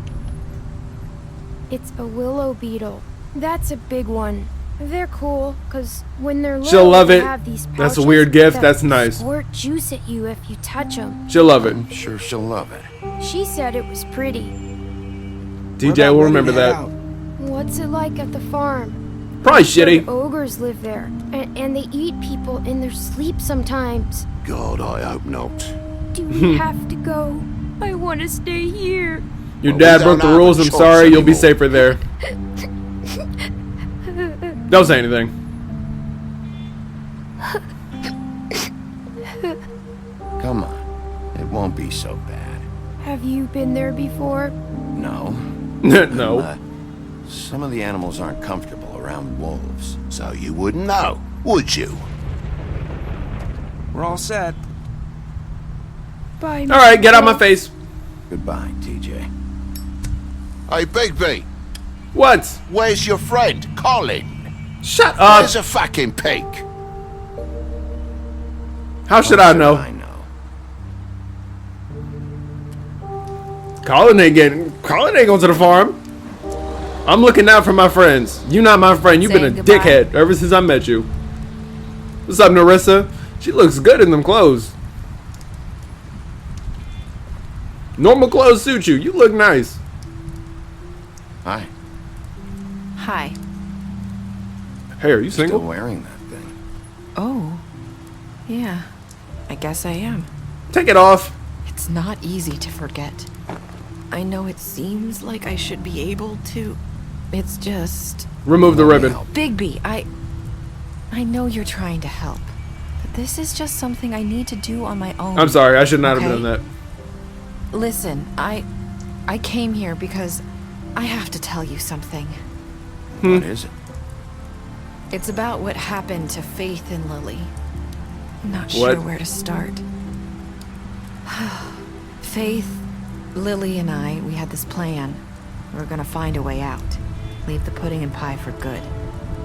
It's a willow beetle. That's a big one, They're cool, because when they're little, She'll love they it. have these That's a pouches weird gift. that That's nice. Squirt juice at you if you touch them. She'll love it. I'm sure she'll love it. She said it was pretty. DJ will remember that. What's it like at the farm? Probably I'm sure shitty. Ogres live there, and they eat people in their sleep sometimes. God, I hope not. Do we have to go? I want to stay here. Your Well, dad we broke don't the have rules. a I'm choice sorry. You'll be anymore. safer there. Don't say anything. Come on. It won't be so bad. Have you been there before? No. No. Some of the animals aren't comfortable around wolves, so you wouldn't know, would you? We're all set. Bye. All right, get out my face. Goodbye, TJ. Hey, Bigby. What? Where's your friend, Colin? Shut up. Where's a fucking pig? How should I know? Colin ain't going to the farm. I'm looking out for my friends. You not my friend. You've been a Saying goodbye. dickhead ever since I met you. What's up, Narissa? She looks good in them clothes. Normal clothes suit you. You look nice. Hi. Hi. Hey, are you Still single? wearing that thing. Oh. Yeah. I guess I am. Take it off. It's not easy to forget. I know it seems like I should be able to. It's just... Remove the ribbon. Bigby, I know you're trying to help. But this is just something I need to do on my own. I'm sorry. I should not have okay? done that. Listen, I came here because I have to tell you something. What is it? It's about what happened to Faith and Lily. I'm not What? sure where to start. Faith, Lily, and I, we had this plan. We were gonna find a way out. Leave the pudding and pie for good.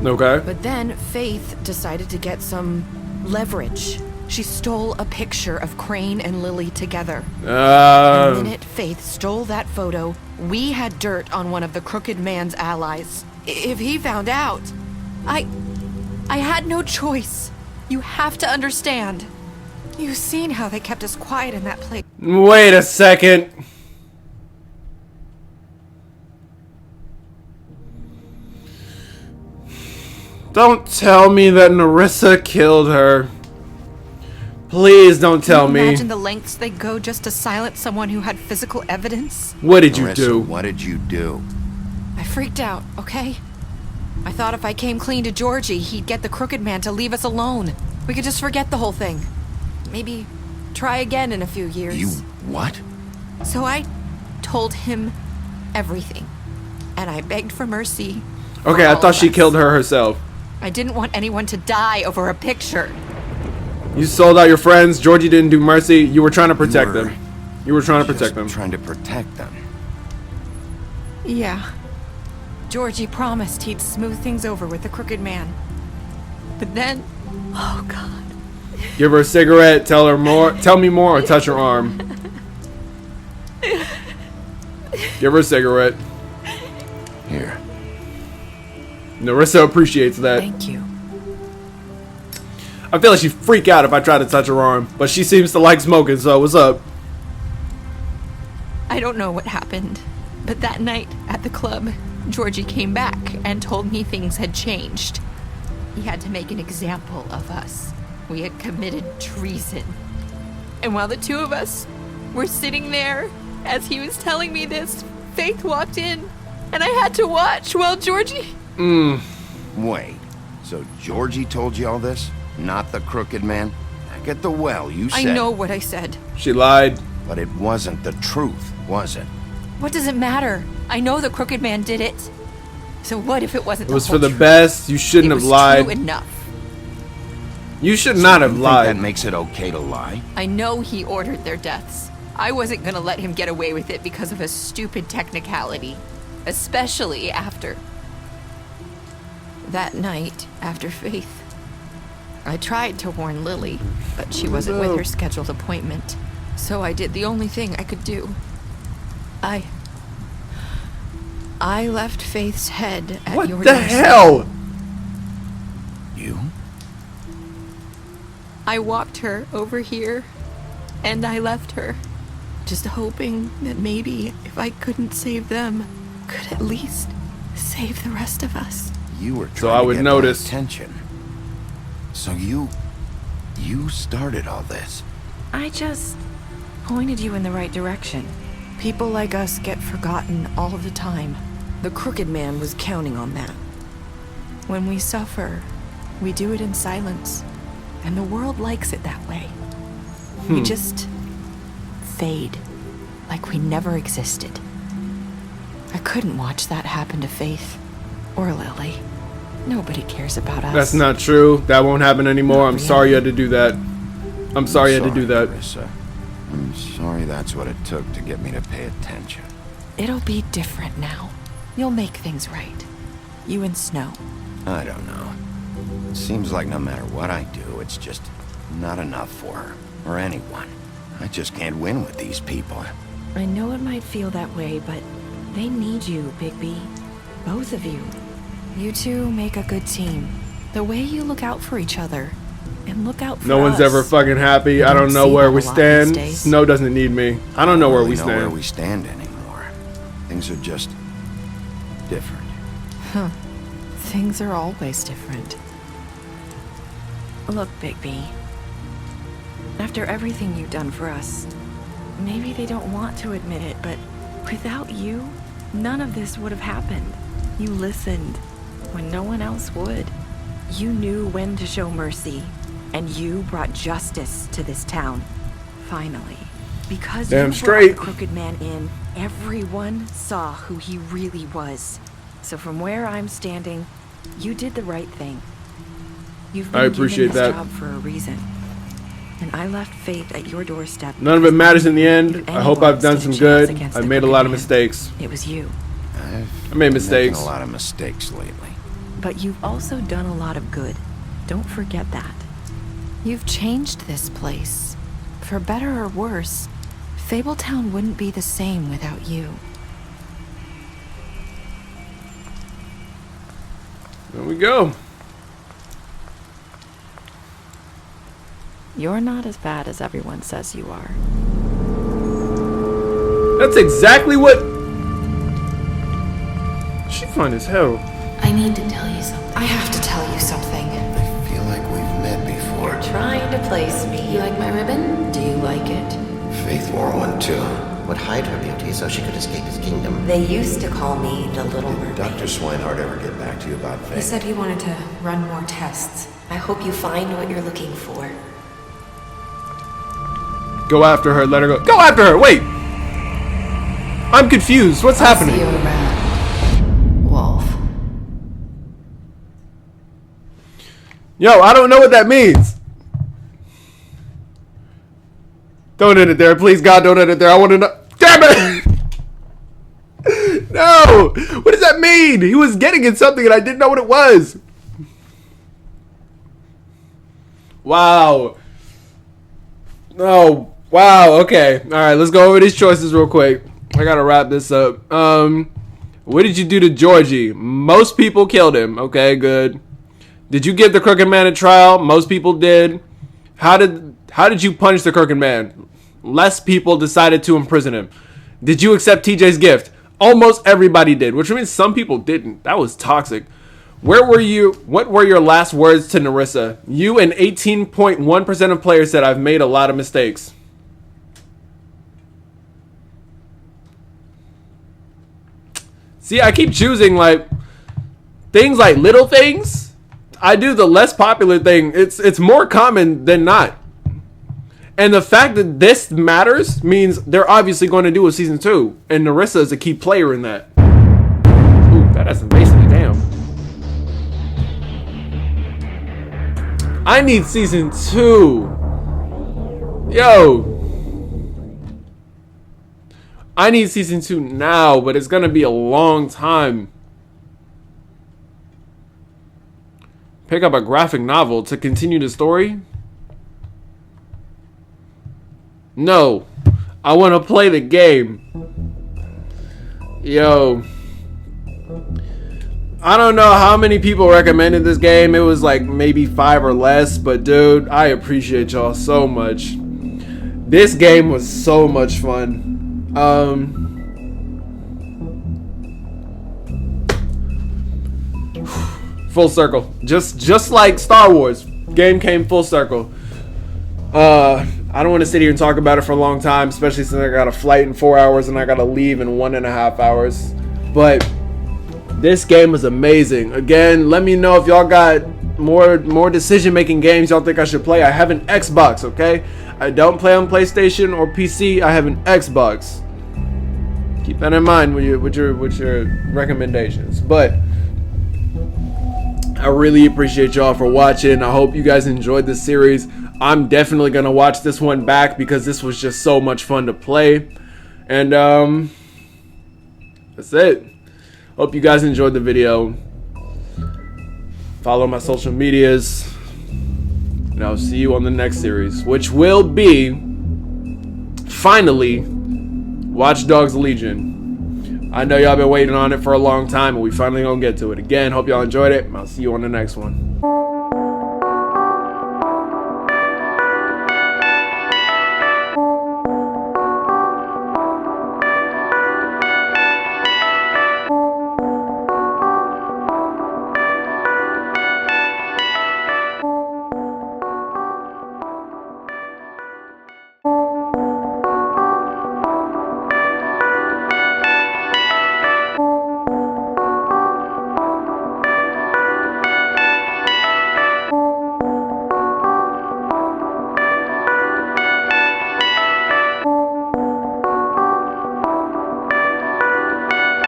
Okay. But then Faith decided to get some leverage. She stole a picture of Crane and Lily together. The minute Faith stole that photo, we had dirt on one of the Crooked Man's allies. If he found out, I had no choice. You have to understand. You've seen how they kept us quiet in that place. Wait a second. Don't tell me that Narissa killed her. Please don't tell me. Imagine the lengths they go just to silence someone who had physical evidence. What did you Marissa, do? What did you do? I freaked out, okay? I thought if I came clean to Georgie, he'd get the Crooked Man to leave us alone. We could just forget the whole thing. Maybe try again in a few years. You what? So I told him everything. And I begged for mercy. for Okay, I all thought of she us. killed her herself. I didn't want anyone to die over a picture. You sold out your friends. Georgie didn't do mercy. You were trying to protect them. You were trying to protect them. Trying to protect them. Yeah. Georgie promised he'd smooth things over with the Crooked Man. But then... Oh, God. Give her a cigarette. Tell her more. Tell me more, or touch her arm. Give her a cigarette. Here. Narissa appreciates that. Thank you. I feel like she'd freak out if I tried to touch her arm, but she seems to like smoking, so what's up? I don't know what happened, but that night at the club, Georgie came back and told me things had changed. He had to make an example of us. We had committed treason. And while the two of us were sitting there, as he was telling me this, Faith walked in, and I had to watch while Georgie... Wait. So Georgie told you all this? Not the Crooked Man? Back at the well, you said... I know what I said. She lied. But it wasn't the truth, was it? What does it matter? I know the Crooked Man did it. So what if it wasn't It was the for whole the truth? best. You shouldn't have It was lied. true enough. You should not have You think lied. that makes it okay to lie? I know he ordered their deaths. I wasn't gonna let him get away with it because of a stupid technicality. Especially after... that night, after Faith. I tried to warn Lily, but she wasn't with her scheduled appointment. So I did the only thing I could do. I left Faith's head at your What the doorstep. hell? You? I walked her over here, and I left her, just hoping that maybe if I couldn't save them, could at least save the rest of us. You were trying So I would to get notice. my attention. So you started all this. I just pointed you in the right direction. People like us get forgotten all the time. The Crooked Man was counting on that. When we suffer, we do it in silence, and the world likes it that way. We just fade, like we never existed. I couldn't watch that happen to Faith or Lily. Nobody cares about us. That's not true. That won't happen anymore. I'm sorry you had to do that. I'm sorry you had to do that. Marissa. I'm sorry that's what it took to get me to pay attention. It'll be different now. You'll make things right. You and Snow. I don't know. It seems like no matter what I do, it's just not enough for her, or anyone. I just can't win with these people. I know it might feel that way, but they need you, Bigby. Both of you. You two make a good team. The way you look out for each other, and look out for No one's us. ever fucking happy. I don't know where we stand. Snow doesn't need me. I don't know where we stand. Where we stand anymore. Things are just different. Huh. Things are always different. Look, Bigby. After everything you've done for us, maybe they don't want to admit it, but without you, none of this would have happened. You listened when no one else would. You knew when to show mercy, and you brought justice to this town. Finally. Because Damn you straight. brought the Crooked Man in, everyone saw who he really was. So from where I'm standing, you did the right thing. You've been I appreciate given this that. job for a reason. And I left Faith at your doorstep. None of it matters in the end. If I hope I've done some anyone stood a good. chance I've against made a the lot of Crooked mistakes. Man, it was you. I made mistakes. Making a lot of mistakes lately. But you've also done a lot of good. Don't forget that. You've changed this place. For better or worse, Fabletown wouldn't be the same without you. There we go. You're not as bad as everyone says you are. That's exactly what... She fine as hell. I need to tell you something. I have to tell you something. I feel like we've met before. You're trying to place me. You like my ribbon? Do you like it? Faith wore one too. Would hide her beauty so she could escape his kingdom. They used to call me the Little Did Dr. Swinehart ever get back to you about Faith? He said he wanted to run more tests. I hope you find what you're looking for. Go after her. Let her go. Go after her. Wait. I'm confused. What's happening? See you around, Wolf. Yo, I don't know what that means. Don't end it there. Please, God, don't end it there. I want to know. Damn it! No! What does that mean? He was getting at something and I didn't know what it was. Wow. Oh, wow. Okay. All right, let's go over these choices real quick. I gotta wrap this up. What did you do to Georgie? Most people killed him. Okay, good. Did you give the Crooked Man a trial? Most people did. How did you punish the Crooked Man? Less people decided to imprison him. Did you accept TJ's gift? Almost everybody did, which means some people didn't. That was toxic. Where were you? What were your last words to Narissa? You and 18.1% of players said I've made a lot of mistakes. See, I keep choosing like things like little things. I do the less popular thing. It's more common than not. And the fact that this matters means they're obviously going to do a season 2. And Narissa is a key player in that. Ooh, that has some bass in it, damn. I need season 2. Yo. I need season 2 now, but it's going to be a long time. Pick up a graphic novel to continue the story? No. I want to play the game. Yo. I don't know how many people recommended this game. It was like maybe 5 or less, but dude, I appreciate y'all so much. This game was so much fun. Full circle. Just like Star Wars. Game came full circle. I don't want to sit here and talk about it for a long time, especially since I got a flight in 4 hours and I gotta leave in 1.5 hours. But this game was amazing. Again, let me know if y'all got more decision-making games y'all think I should play. I have an Xbox, okay? I don't play on PlayStation or PC. I have an Xbox. Keep that in mind with your recommendations. But I really appreciate y'all for watching. I hope you guys enjoyed this series. I'm definitely gonna watch this one back because this was just so much fun to play. And that's it. Hope you guys enjoyed the video. Follow my social medias. And I'll see you on the next series, which will be, finally, Watch Dogs Legion. I know y'all been waiting on it for a long time, and we finally gonna get to it. Again, hope y'all enjoyed it. I'll see you on the next one.